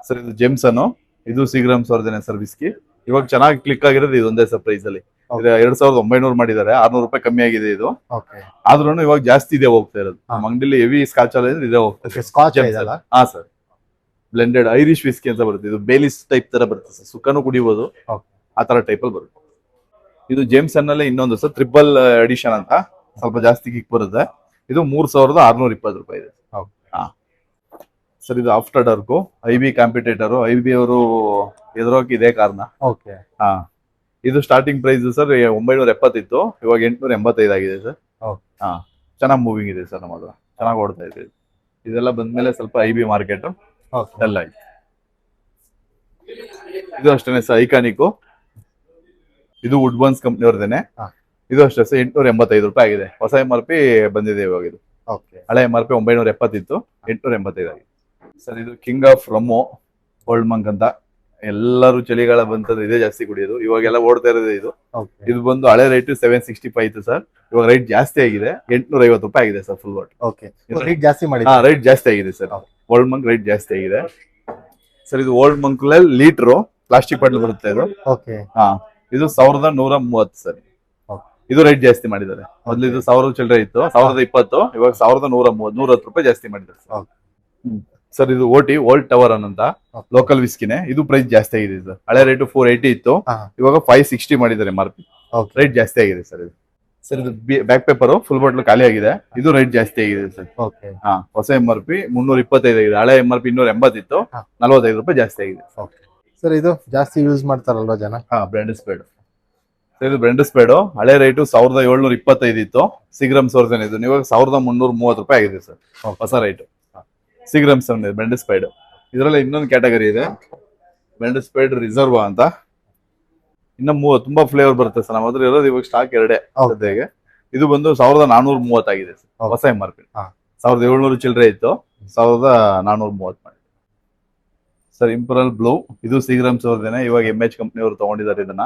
ಸರ್. ಇದು ಜೇಮ್ಸನ್. ಇದು ಸಿಗ್ರಮ್ಸ್ ಅವ್ರದೇನೆ ಸರ್ ವಿಸ್ಕಿ. ಇವಾಗ ಚೆನ್ನಾಗಿ ಕ್ಲಿಕ್ ಆಗಿರೋದು ಇದೊಂದೇ ಸರ್ ಪ್ರೈಸ್ ಅಲ್ಲಿ. 2900 ಮಾಡಿದ್ದಾರೆ, 600 ರೂಪಾಯಿ ಕಮ್ಮಿ ಆಗಿದೆ ಇದು. ಆದ್ರೂ ಇವಾಗ ಜಾಸ್ತಿ ಇದೆ ಹೋಗ್ತಾ ಇರೋದು. ನಮ್ಮ ಅಂಗಡಿಲಿ ಹೆವಿ ಸ್ಕಾಚ್ ಅಲ್ಲ ಇದೆ ಹೋಗ್ತಾ. ಹಾ ಸರ್. ಬ್ಲೆಂಡೆಡ್ ಐರಿಷ್ ವಿಸ್ಕಿ ಅಂತ ಬರುತ್ತೆ. ಇದು ಬೇಲಿಸ್ ಟೈಪ್ ತರ ಬರುತ್ತೆ ಸರ್. ಸುಕ್ಕನು ಕುಡಿಬಹುದು, ಆ ತರ ಟೈಪ್ ಅಲ್ಲಿ ಬರುತ್ತೆ. ಇದು ಜೇಮ್ಸನ್ ಅಲ್ಲೇ ಇನ್ನೊಂದು ಸರ್, ಟ್ರಿಪಲ್ ಎಡಿಷನ್ ಅಂತ, ಸ್ವಲ್ಪ ಜಾಸ್ತಿ ಕಿಕ್ ಬರುತ್ತೆ. ಇದು 3620 ರೂಪಾಯಿ ಇದೆ. ಸರ್ ಇದು after dark IB competitor. IB ಅವರು ಎದುರೋಕೆ ಇದೇ ಕಾರಣ. ಇದು ಸ್ಟಾರ್ಟಿಂಗ್ ಪ್ರೈಸ್ ಸರ್ 970 ಇತ್ತು, ಇವಾಗ 885 ಆಗಿದೆ ಸರ್. ಚೆನ್ನಾಗಿ ಮೂವಿಂಗ್ ಇದೆ ಸರ್. ನಮ್ಮ ಹತ್ರ ಚೆನ್ನಾಗಿ ಓಡ್ತಾ ಇದೆ. ಇದೆಲ್ಲ ಬಂದ್ಮೇಲೆ ಸ್ವಲ್ಪ IB ಮಾರ್ಕೆಟ್ ಎಲ್ಲ ಆಯ್ತು. ಇದು ಅಷ್ಟೇ ಸರ್ ಐಕಾನಿಕ್. ಇದು ವುಡ್ ಬನ್ಸ್ ಕಂಪ್ನಿ ಅವ್ರದೇನೆ. ಇದು ಅಷ್ಟೇ ಸರ್ 885 ರೂಪಾಯಿ ಆಗಿದೆ. ಹೊಸ MRP ಬಂದಿದೆ ಇವಾಗ. ಇದು ಹಳೆ MRP 970 ಇತ್ತು, 885 ಆಗಿದೆ ಸರ್. ಇದು ಕಿಂಗ್ ಆಫ್ ರಮ್ಮು ಓಲ್ಡ್ ಮಂಕ್ ಅಂತ. ಎಲ್ಲರೂ ಚಳಿಗಾಲ ಬಂತಂದ್ರೆ ಇದೇ ಜಾಸ್ತಿ ಕುಡಿಯೋದು. ಇವಾಗೆಲ್ಲ ಓಡ್ತಾ ಇರೋದು ಇದು. ಇದು ಬಂದು ಹಳೆ ರೇಟ್ 765 ಇತ್ತು ಸರ್. ಇವಾಗ ರೈಟ್ ಜಾಸ್ತಿ ಆಗಿದೆ, 850 ರೂಪಾಯಿ ಆಗಿದೆ ಸರ್ ಫುಲ್ ಬಾಟಲ್. ರೈಟ್ ಜಾಸ್ತಿ ಮಾಡಿ. ರೈಟ್ ಜಾಸ್ತಿ ಆಗಿದೆ ಸರ್. ಓಲ್ಡ್ ಮಂಕ್ ರೈಟ್ ಜಾಸ್ತಿ ಆಗಿದೆ ಸರ್. ಇದು ಓಲ್ಡ್ ಮಂಕ್ ಲೀಟ್ರು ಪ್ಲಾಸ್ಟಿಕ್ ಬಾಟ್ಲ್ ಬರುತ್ತೆ ಇದು. ಓಕೆ ಹಾ, ಇದು 1130 ಸರ್. ಇದು ರೇಟ್ ಜಾಸ್ತಿ ಮಾಡಿದ್ದಾರೆ. ಮೊದ್ಲು ಇದು 1000 ಚಿಲ್ಲರೆ ಇತ್ತು, 1020, ಇವಾಗ 1130, 110 ರೂಪಾಯಿ ಜಾಸ್ತಿ ಮಾಡಿದ್ದಾರೆ ಸರ್. ಇದು ಓಲ್ಡ್ ಟವರ್ ಅಂತ ಲೋಕಲ್ ವಿಸ್ಕಿನೇ. ಇದು ಪ್ರೈಸ್ ಜಾಸ್ತಿ ಆಗಿದೆ ಸರ್. ಹಳೆ ರೇಟ್ 480 ಇತ್ತು, ಇವಾಗ 560 ಮಾಡಿದ್ದಾರೆ ಮಾರ್ಕೆಟ್. ರೇಟ್ ಜಾಸ್ತಿ ಆಗಿದೆ ಸರ್. ಇದು ಸರ್ ಇದು ಬ್ಯಾಕ್ ಪೇಪರ್ ಫುಲ್ ಬಾಟ್ಲ್ ಖಾಲಿ ಆಗಿದೆ. ಇದು ರೇಟ್ ಜಾಸ್ತಿ ಆಗಿದೆ ಸರ್. ಹಾ, ಹೊಸ MRP 325 ಆಗಿದೆ. ಹಳೆ MRP 280 ಇತ್ತು, 45 ರೂಪಾಯಿ ಜಾಸ್ತಿ ಆಗಿದೆ ಸರ್. ಇದು ಜಾಸ್ತಿ ಯೂಸ್ ಮಾಡ್ತಾರಲ್ವಾ ಜನ? ಹಾ, ಬ್ರ್ಯಾಂಡ್ ಸ್ಪೇಡ್. ಇದು ಬ್ರ್ಯಾಂಡ್ ಸ್ಪೇಡ್ ಹಳೆ ರೇಟು 1725 ಇತ್ತು. ಸಿಗ್ರಮ್ಸ್ ವರ್ಜನ್ ಇದು ಇವಾಗ 1330 ರೂಪಾಯಿ ಆಗಿದೆ ಸರ್, ಹೊಸ ರೇಟು. ಸಿಗ್ರಮ್ಸ್ brand speed. ಇದರಲ್ಲಿ ಇನ್ನೊಂದು ಕ್ಯಾಟಗರಿ ಇದೆ, ಬ್ರ್ಯಾಂಡ್ ಸ್ಪೇಡ್ ರಿಸರ್ವ್ ಅಂತ. ಇನ್ನ ತುಂಬಾ ಫ್ಲೇವರ್ ಬರುತ್ತೆ ಸರ್. ನಮ್ಮ ಹತ್ರ ಇರೋದು ಇವಾಗ ಸ್ಟಾಕ್ ಎರಡೇ ಸದ್ಯಗೆ. ಇದು ಬಂದು 1430 ಆಗಿದೆ ಸರ್, ಹೊಸ MRP. 1700 ಚಿಲ್ಲರೆ ಇತ್ತು, 1430 ಮಾಡಿ ಸರ್. ಇಂಪರಲ್ ಬ್ಲೂ ಇದು ಸಿಗ್ರಮ್ಸ್ ಅವ್ರದೇನೆ. ಇವಾಗ MH ಕಂಪ್ನಿ ಅವರು ತಗೊಂಡಿದ್ದಾರೆ ಇದನ್ನ.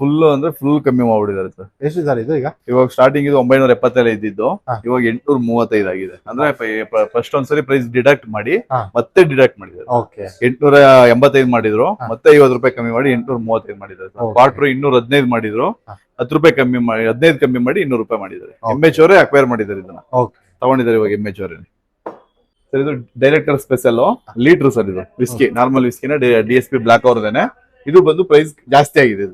ಫುಲ್ ಕಮ್ಮಿ ಮಾಡ್ಬಿಟ್ಟಿದ್ದಾರೆ ಸರ್. ಎಷ್ಟು ಸರ್ ಇದು? ಇವಾಗ ಸ್ಟಾರ್ಟಿಂಗ್ ಇದು 970 ಇದ್ದಿದ್ದು, ಇವಾಗ 835 ಆಗಿದೆ. ಅಂದ್ರೆ ಫಸ್ಟ್ ಒಂದ್ಸರಿ ಪ್ರೈಸ್ ಡಿಡಕ್ಟ್ ಮಾಡಿ ಮತ್ತೆ ಡಿಡಕ್ಟ್ ಮಾಡಿದ್ದಾರೆ. 885 ಮಾಡಿದ್ರು, ಮತ್ತೆ 50 ರೂಪಾಯಿ ಕಮ್ಮಿ ಮಾಡಿ 835 ಮಾಡಿದ್ದಾರೆ. ಕ್ವಾರ್ಟರ್ 215 ಮಾಡಿದ್ರು, 10 ರೂಪಾಯಿ ಕಮ್ಮಿ ಮಾಡಿ 15 ಕಮ್ಮಿ ಮಾಡಿ 200 ರೂಪಾಯಿ ಮಾಡಿದ್ದಾರೆ. MH ಅವರೇ ಅಕ್ವೈರ್ ಮಾಡಿದ್ದಾರೆ ಇದನ್ನ, ತಗೊಂಡಿದ್ದಾರೆ ಇವಾಗ MH ಅವರೇ ಸರ್. ಇದು ಡೈರೆಕ್ಟರ್ ಸ್ಪೆಷಲ್ ಲೀಟರ್ ಸರ್. ಇದು ವಿಸ್ಕಿ, ನಾರ್ಮಲ್ ವಿಸ್ಕಿನ DSP ಬ್ಲಾಕ್ ಅವ್ರದೇನೆ. ಇದು ಬಂದು ಪ್ರೈಸ್ ಜಾಸ್ತಿ ಆಗಿದೆ.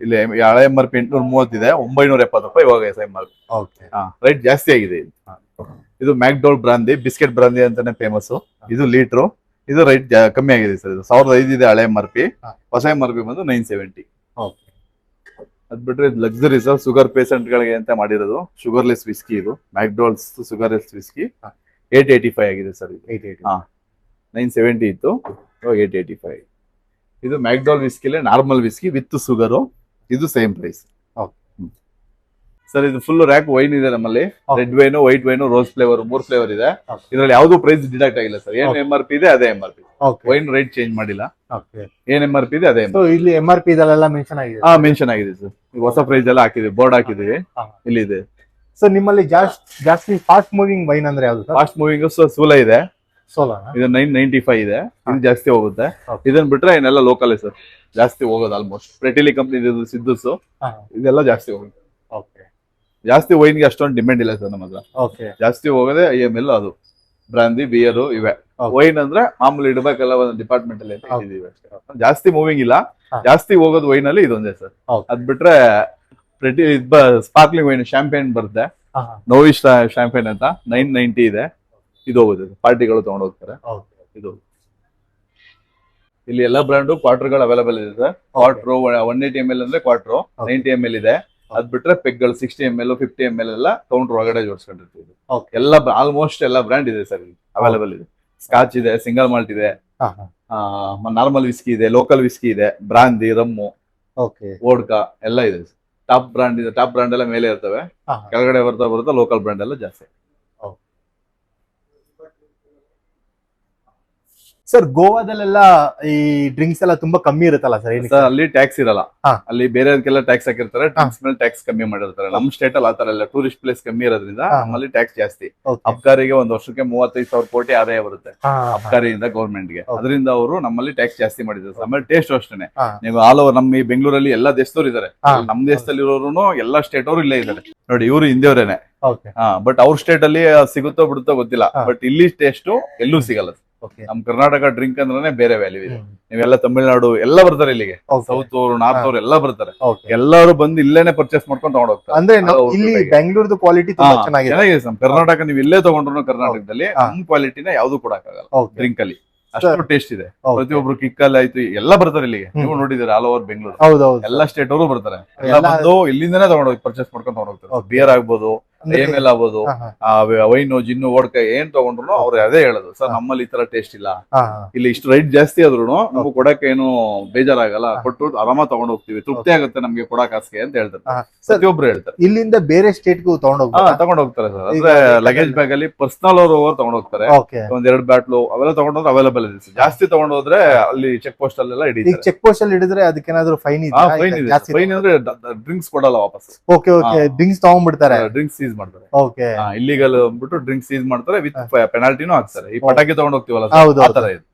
ಇಲ್ಲಿ ಹಳೆ MRP 830 ಇದೆ, 970 ರೂಪಾಯಿ ಇವಾಗ MRP. ರೈಟ್ ಜಾಸ್ತಿ ಆಗಿದೆ. ಇದು ಮ್ಯಾಕ್ಡೋಲ್ ಬ್ರಾಂದಿ, ಬಿಸ್ಕೆಟ್ ಬ್ರಾಂದಿ ಅಂತಾನೆ ಫೇಮಸ್. ಇದು ಲೀಟ್ರು. ಇದು ರೈಟ್ ಕಮ್ಮಿ ಆಗಿದೆ ಸರ್. ಇದು 1005 ಇದೆ ಹಳೆ MRP, ಹೊಸ MRP ಬಂದು 970. ಅದ್ ಬಿಟ್ರೆ ಲಕ್ಸುರಿ ಸರ್, ಶುಗರ್ ಪೇಷಂಟ್ ಗಳಿಗೆ ಅಂತ ಮಾಡಿರೋದು ಶುಗರ್ಲೆಸ್ ವಿಸ್ಕಿ. ಇದು ಮ್ಯಾಕ್ಡೋಲ್ಸ್ ಶುಗರ್ಲೆಸ್ ವಿಸ್ಕಿ 885 ಆಗಿದೆ ಸರ್. 970 ಇತ್ತು, ಇವಾಗ 885. ಇದು ಮ್ಯಾಕ್ಡೋಲ್ ವಿಸ್ಕಿಲೆ ನಾರ್ಮಲ್ ವಿಸ್ಕಿ ವಿತ್ ಶುಗರ್. ಇದು ಸೇಮ್ ಪ್ರೈಸ್ ಸರ್. ಇದು ಫುಲ್ ರ್ಯಾಕ್ ವೈನ್ ಇದೆ ನಮ್ಮಲ್ಲಿ. Red wine, white wine, rose flavour, 3 flavour ಇದೆ. ಇದ್ರಲ್ಲಿ ಯಾವ್ದು ಪ್ರೈಸ್ ಡಿಡಕ್ಟ್ ಆಗಿಲ್ಲ ಸರ್. ಏನ್ MRP ಇದೆ ಅದೇ MRP. ವೈನ್ ರೇಟ್ ಚೇಂಜ್ ಮಾಡಿಲ್ಲ. ಏನ್ MRP ಇದೆ ಅದೇ. ಇಲ್ಲಿ MRP ಇದೆಲ್ಲ ಮೆನ್ಷನ್ ಆಗಿದೆ. ಮೆನ್ಷನ್ ಆಗಿದೆ ಸರ್. ಹೊಸ ಪ್ರೈಸ್ ಎಲ್ಲ ಹಾಕಿದ್ವಿ, ಬೋರ್ಡ್ ಹಾಕಿದೀವಿ. ಇಲ್ಲಿ ಇದೆ ಸರ್. ನಿಮ್ಮಲ್ಲಿ ಜಾಸ್ತಿ ಫಾಸ್ಟ್ ಮೂವಿಂಗ್ ವೈನ್ ಅಂದ್ರೆ ಯಾವ್ದು? ಫಾಸ್ಟ್ ಮೂವಿಂಗ್ ಸೂಲ ಇದೆ, ಇದು 995 ಇದೆ. ಇದು ಜಾಸ್ತಿ ಹೋಗುತ್ತೆ. ಇದನ್ ಬಿಟ್ರೆ ಏನೆಲ್ಲ ಲೋಕಲ್ ಸರ್, ಜಾಸ್ತಿ ಹೋಗೋದು ಆಲ್ಮೋಸ್ಟ್. ಪ್ರೆಟಿಲಿ ಕಂಪ್ನಿ ಸಿದ್ದಸ್, ಇದೆಲ್ಲ ಜಾಸ್ತಿ ಹೋಗುತ್ತೆ. ಜಾಸ್ತಿ ವೈನ್ಗೆ ಅಷ್ಟೊಂದು ಡಿಮ್ಯಾಂಡ್ ಇಲ್ಲ ಸರ್ ನಮ್ಮ ಹತ್ರ. ಜಾಸ್ತಿ ಹೋಗೋದೇ IML, ಅದು ಬ್ರಾಂದಿ, ಬಿಯರ್ ಇವೆ. ವೈನ್ ಅಂದ್ರೆ ಮಾಮೂಲಿ ಇಡಬೇಕಲ್ಲ, ಒಂದು ಡಿಪಾರ್ಟ್ಮೆಂಟ್ ಅಲ್ಲಿ ಇಟ್ಟಿದೀವಿ ಅಷ್ಟೇ. ಜಾಸ್ತಿ ಮೂವಿಂಗ್ ಇಲ್ಲ. ಜಾಸ್ತಿ ಹೋಗೋದು ವೈನ್ ಅಲ್ಲಿ ಇದೊಂದೇ ಸರ್. ಅದ್ ಬಿಟ್ರೆ ಪ್ರೆಟಿ ಸ್ಪಾರ್ಕ್ಲಿಂಗ್ ವೈನ್ ಶಾಂಪೇನ್ ಬರುತ್ತೆ, ನೋವಿಶ್ ಶಾಂಪೇನ್ ಅಂತ 990 ಇದೆ. ಇದು ಹೋಗುತ್ತೆ, ಪಾರ್ಟಿಗಳು ತಗೊಂಡು ಹೋಗ್ತಾರೆ. ಇದು ಇಲ್ಲಿ ಎಲ್ಲಾ ಬ್ರಾಂಡ್ ಕ್ವಾರ್ಟರ್ಗಳು ಅವೈಲೇಬಲ್ ಇದೆ ಸರ್. ಕ್ವಾರ್ಟರ್ 180 ml ಅಂದ್ರೆ ಕ್ವಾರ್ಟರ್ 90 ml ಇದೆ. ಅದ್ ಬಿಟ್ರೆ ಪೆಗ್ಗಳು 60 ml 50 ml ಎಲ್ಲ ಕೌಂಟರ್ ಒಳಗಡೆ ಜೋಡಿಸ್ಕೊಂಡಿರ್ತೀವಿ. ಎಲ್ಲ ಆಲ್ಮೋಸ್ಟ್ ಎಲ್ಲ ಬ್ರಾಂಡ್ ಇದೆ ಸರ್, ಅವೈಲೇಬಲ್ ಇದೆ. ಸ್ಕಾಚ್ ಇದೆ, ಸಿಂಗಲ್ ಮಾಲ್ಟ್ ಇದೆ, ನಾರ್ಮಲ್ ವಿಸ್ಕಿ ಇದೆ, ಲೋಕಲ್ ವಿಸ್ಕಿ ಇದೆ, ಬ್ರಾಂದಿ, ರಮ್ಮು, ವೋಡ್ಕಾ ಎಲ್ಲ ಇದೆ. ಟಾಪ್ ಬ್ರಾಂಡ್ ಇದೆ. ಟಾಪ್ ಬ್ರಾಂಡ್ ಎಲ್ಲ ಮೇಲೆ ಇರ್ತವೆ, ಕೆಳಗಡೆ ಬರ್ತಾ ಲೋಕಲ್ ಬ್ರಾಂಡ್ ಎಲ್ಲ ಜಾಸ್ತಿ. ಸರ್ ಗೋವಾದಲ್ಲೆಲ್ಲ ಈ ಡ್ರಿಂಕ್ಸ್ ಎಲ್ಲ ತುಂಬಾ ಕಮ್ಮಿ ಇರುತ್ತಲ್ಲ ಸರ್? ಅಲ್ಲಿ ಟ್ಯಾಕ್ಸ್ ಇರಲ್ಲ. ಅಲ್ಲಿ ಬೇರೆದಕ್ಕೆಲ್ಲ ಟ್ಯಾಕ್ಸ್ ಹಾಕಿರ್ತಾರೆ, ಡ್ರಿಂಕ್ಸ್ ಮೇಲೆ ಟ್ಯಾಕ್ಸ್ ಕಮ್ಮಿ ಮಾಡಿರ್ತಾರೆ. ನಮ್ ಸ್ಟೇಟ್ ಅಲ್ಲಿ ಆತರ ಇಲ್ಲ, ಟೂರಿಸ್ಟ್ ಪ್ಲೇಸ್ ಕಮ್ಮಿ ಇರೋದ್ರಿಂದ ನಮ್ಮಲ್ಲಿ ಟ್ಯಾಕ್ಸ್ ಜಾಸ್ತಿ. ಅಬ್ಕಾರಿಗೆ ಒಂದು ವರ್ಷಕ್ಕೆ 35,000 ಕೋಟಿ ಆದಾಯ ಬರುತ್ತೆ ಅಬ್ಕಾರಿಯಿಂದ ಗೌರ್ಮೆಂಟ್ ಗೆ. ಅದರಿಂದ ಅವರು ನಮ್ಮಲ್ಲಿ ಟ್ಯಾಕ್ಸ್ ಜಾಸ್ತಿ ಮಾಡಿದ್ದಾರೆ. ಆಮೇಲೆ ಟೇಸ್ಟ್ ಅಷ್ಟೇನೆ. ನೀವು ಆಲ್ ಓವರ್ ನಮ್ಮ ಈ ಬೆಂಗಳೂರಲ್ಲಿ ಎಲ್ಲಾ ದೇಶದವ್ರು ಇದಾರೆ. ನಮ್ ದೇಶದಲ್ಲಿ ಇರೋರು ಎಲ್ಲಾ ಸ್ಟೇಟ್ ಅವರು ಇಲ್ಲೇ ಇದಾರೆ ನೋಡಿ. ಇವರು ಹಿಂದಿಯವರೇನೆ. ಬಟ್ ಅವ್ರ ಸ್ಟೇಟ್ ಅಲ್ಲಿ ಸಿಗುತ್ತೋ ಬಿಡುತ್ತೋ ಗೊತ್ತಿಲ್ಲ. ಬಟ್ ಇಲ್ಲಿ ಟೇಸ್ಟ್ ಎಲ್ಲೂ ಸಿಗಲ್ಲ. ನಮ್ ಕರ್ನಾಟಕ ಡ್ರಿಂಕ್ ಅಂದ್ರೆ ಬೇರೆ ವ್ಯಾಲ್ಯೂ ಇದೆ. ನೀವೆಲ್ಲ ತಮಿಳ್ನಾಡು ಎಲ್ಲ ಬರ್ತಾರೆ ಇಲ್ಲಿಗೆ, ಸೌತ್ ಅವರು, ನಾರ್ತ್ ಅವರು ಎಲ್ಲ ಬರ್ತಾರೆ. ಎಲ್ಲರೂ ಬಂದು ಇಲ್ಲೇನೆ ಪರ್ಚೇಸ್ ಮಾಡ್ಕೊಂಡು ತಗೊಂಡ್ ಹೋಗ್ತಾರೆ. ಅಂದ್ರೆ ಇಲ್ಲಿ ಬೆಂಗಳೂರು ಕ್ವಾಲಿಟಿ ಚೆನ್ನಾಗಿದೆ. ಕರ್ನಾಟಕ ನೀವು ಇಲ್ಲೇ ತಗೊಂಡ್ರು ಕರ್ನಾಟಕದಲ್ಲಿ ನಮ್ ಕ್ವಾಲಿಟಿನ ಯಾವ್ದು ಕೊಡಕ್ಕಾಗಲ್ಲ. ಡ್ರಿಂಕ್ ಅಲ್ಲಿ ಅಷ್ಟು ಟೇಸ್ಟ್ ಇದೆ. ಪ್ರತಿಯೊಬ್ರು ಕಿಕ್ಕಲ್ಲಿ ಆಯ್ತು ಎಲ್ಲ ಬರ್ತಾರೆ ಇಲ್ಲಿಗೆ. ನೀವು ನೋಡಿದ್ರೆ ಆಲ್ ಓವರ್ ಬೆಂಗಳೂರು ಎಲ್ಲಾ ಸ್ಟೇಟ್ ಅವರು ಬರ್ತಾರೆ. ಬಂದು ಇಲ್ಲಿಂದಾನೆ ತಗೊಂಡೋಗಿ ಪರ್ಚೇಸ್ ಮಾಡ್ಕೊಂಡು ತಗೊಂಡ್ ಹೋಗ್ತಾರೆ. ಬಿಯರ್ ಆಗ್ಬೋದು, AML ಆಗ್ಬೋದು, ವೈನು, ಜಿನ್ನು, ವೋಡ್ಕ ಏನ್ ತಗೊಂಡ್ರು ಅವ್ರು ಅದೇ ಹೇಳೋದು, ಸರ್ ನಮ್ಮಲ್ಲಿ ಈ ತರ ಟೇಸ್ಟ್ ಇಲ್ಲ, ಇಲ್ಲಿ ಇಷ್ಟು ರೈಟ್ ಜಾಸ್ತಿ ಆದ್ರೂ ನಮ್ಗೆ ಕೊಡಕ್ಕೆ ಏನು ಬೇಜಾರಾಗಲ್ಲ, ಕೊಟ್ಟು ಆರಾಮ ತಗೊಂಡ್ ಹೋಗ್ತೀವಿ, ತೃಪ್ತಿ ಆಗುತ್ತೆ ನಮ್ಗೆ ಕೊಡಕ್ ಆಸೆ ಅಂತ ಹೇಳ್ತಾರೆ. ಪ್ರತಿಯೊಬ್ರು ಹೇಳ್ತಾರೆ. ಇಲ್ಲಿಂದ ಬೇರೆ ಸ್ಟೇಟ್ಗೂ ತಗೊಂಡ್ ಹೋಗ್ತಾರೆ ಸರ್. ಅಂದ್ರೆ ಲಗೇಜ್ ಬ್ಯಾಗ್ ಅಲ್ಲಿ ಪರ್ಸನಲ್ ಅವರು ತಗೊಂಡ್ ಹೋಗ್ತಾರೆ. ಒಂದ್ 2 ಬಾಟ್ಲು ಅವೆಲ್ಲ ತಗೊಂಡೋದ್ರೆ ಅವೈಲೇಬಲ್ ಇದೆ. ಜಾಸ್ತಿ ತಗೊಂಡೋದ್ರೆ ಅಲ್ಲಿ ಚೆಕ್ ಪೋಸ್ಟ್ ಅಲ್ಲೆಲ್ಲ ಹಿಡಿತಾರೆ. ಚೆಕ್ ಪೋಸ್ಟ್ ಅಲ್ಲಿ ಹಿಡಿದ್ರೆ ಅದಕ್ಕೇನಾದ್ರೂ ಫೈನ್ ಇದೆ? ಫೈನ್ ಅಂದ್ರೆ ಡ್ರಿಂಕ್ಸ್ ಕೊಡಲ್ಲ ವಾಪಸ್. ಡ್ರಿಂಕ್ಸ್ ತಗೊಂಡ್ಬಿಡ್ತಾರೆ, ಡ್ರಿಂಕ್ಸ್ ಸೀಸ್ ಮಾಡ್ತಾರೆ. ಇಲ್ಲಿಗಲ್ ಅಂದ್ಬಿಟ್ಟು ಡ್ರಿಂಕ್ಸ್ ಸೀಸ್ ಮಾಡ್ತಾರೆ, ವಿತ್ ಪೆನಾಲ್ಟಿನೂ ಹಾಕ್ತಾರೆ. ಈ ಪಟಾಕಿ ತಗೊಂಡ್ ಹೋಗ್ತೀವಲ್ಲ, ಆತರ ಇದೆ.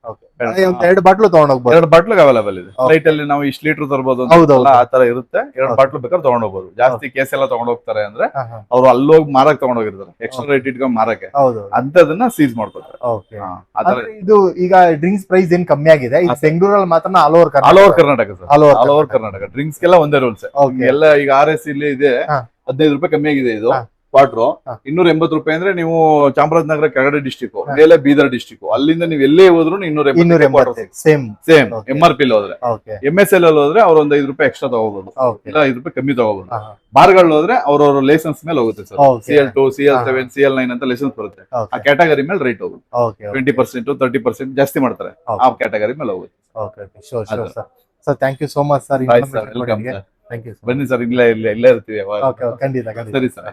ಎರಡು ಬಾಟ್ಲು ತಗೊಂಡೋಗ್ಬೋದು. 2 ಬಾಟ್ಲಿಗೆ ಅವೈಲೇಬಲ್ ಇದೆ. Okay. ಫ್ಲೈಟ್ ಅಲ್ಲಿ ನಾವು ಇಷ್ಟು ಲೀಟರ್ ತರಬಹುದು ಹೌದೌದು. ಆ ತರ ಇರುತ್ತೆ. 2 Okay. ಬಾಟ್ಲು ಬೇಕಾದ್ರೆ ತಗೊಂಡೋಗ್ಬೋದು. ಜಾಸ್ತಿ ಕೇಸ್ ಎಲ್ಲ ತಗೊಂಡ್ ಹೋಗ್ತಾರೆ ಅಂದ್ರೆ ಹಾ, ಹಾ. ಅವ್ರು ಅಲ್ಲೋಗಿ ಮಾರಕ್ ತಗೊಂಡೋಗಿರ್ತಾರೆ, ಎಕ್ಸ್ಟ್ರಾ ರೇಟ್ ಇಟ್ಕೊಂಡ್ ಮಾರಕ್ಕೆ, ಹೌದು. ಅಂತದನ್ನ ಸೀಸ್ ಮಾಡ್ಕೊತಾರೆ. ಓಕೆ. ಆತರ ಅಂದ್ರೆ ಇದು ಈಗ ಡ್ರಿಂಕ್ಸ್ ಪ್ರೈಸ್ ಏನ್ ಕಮ್ಮಿ ಆಗಿದೆ, ಈಗ ಬೆಂಗಳೂರಲ್ಲಿ ಮಾತ್ರ all over all over Karnataka sir, all all over Karnataka drinks ಗೆಲ್ಲ ಒಂದೇ ರೂಲ್ಸ್. Okay. ಎಲ್ಲ ಈಗ RS ಇಲ್ಲಿ ಇದೆ, ಹಾ. 15 ರೂಪಾಯಿ ಕಮ್ಮಿ ಆಗಿದೆ ಇದು ಹಾ. ಕ್ವಾರ್ಟರ್. ಹಾ. 280 ರೂಪಾಯಿ ಅಂದ್ರೆ ನೀವು ಚಾಮರಾಜನಗರ ಕೆಳಗಡೆ ಡಿಸ್ಟಿಕ್, ಮೇಲೆ ಬೀದರ್ ಡಿಸ್ಟಿಕ್, ಅಲ್ಲಿಂದ ನೀವು ಎಲ್ಲೇ ಹೋದ್ರು 280 ಸೇಮ್. Same Okay. MRP ಹೋದ್ರೆ. ಓಕೆ. MSL ಅಲ್ಲಿ ಹೋದ್ರೆ ಅವ್ರ ಒಂದ್ 5 ರೂಪಾಯಿ ಎಕ್ಸ್ಟ್ರಾ ತಗೋಬಹುದು, ಓಕೆ. ಇಲ್ಲ 5 ರೂಪಾಯಿ ಕಮ್ಮಿ ತಗೋಬಹುದು. ಹಾ, ಹಾ. ಬಾರ್ಗಳು ಹೋದ್ರೆ ಅವ್ರವ್ರ ಲೈಸೆನ್ಸ್ ಮೇಲೆ ಹೋಗುತ್ತೆ ಸರ್. Okay. CL2, CL7, ಹಾ. CL9 ಅಂತ ಲೈಸೆನ್ಸ್ ಬರುತ್ತೆ. ಓಕೆ. ಆ ಕ್ಯಾಟಗರಿ ಮೇಲೆ ರೇಟ್ ಹೋಗುತ್ತೆ. ಓಕೆ. 20%, 30% ಜಾಸ್ತಿ ಮಾಡ್ತಾರೆ. Okay. ಆ ಕ್ಯಾಟಗರಿ ಮೇಲೆ ಹೋಗುತ್ತೆ. ಓಕೆ. ಶೋರ್ ಅದು. Sir. Sir thank you so much sir. ಆಯ್ತು sir, welcome sir. Thank you. ಬನ್ನಿ ಸರ್, ಇಲ್ಲೇ ಇರ್ತೀವಿ ಯಾವಾಗ. ಓಕೆ. ಖಂಡಿತ ಖಂಡಿತ. ಸರಿ ಸರ್.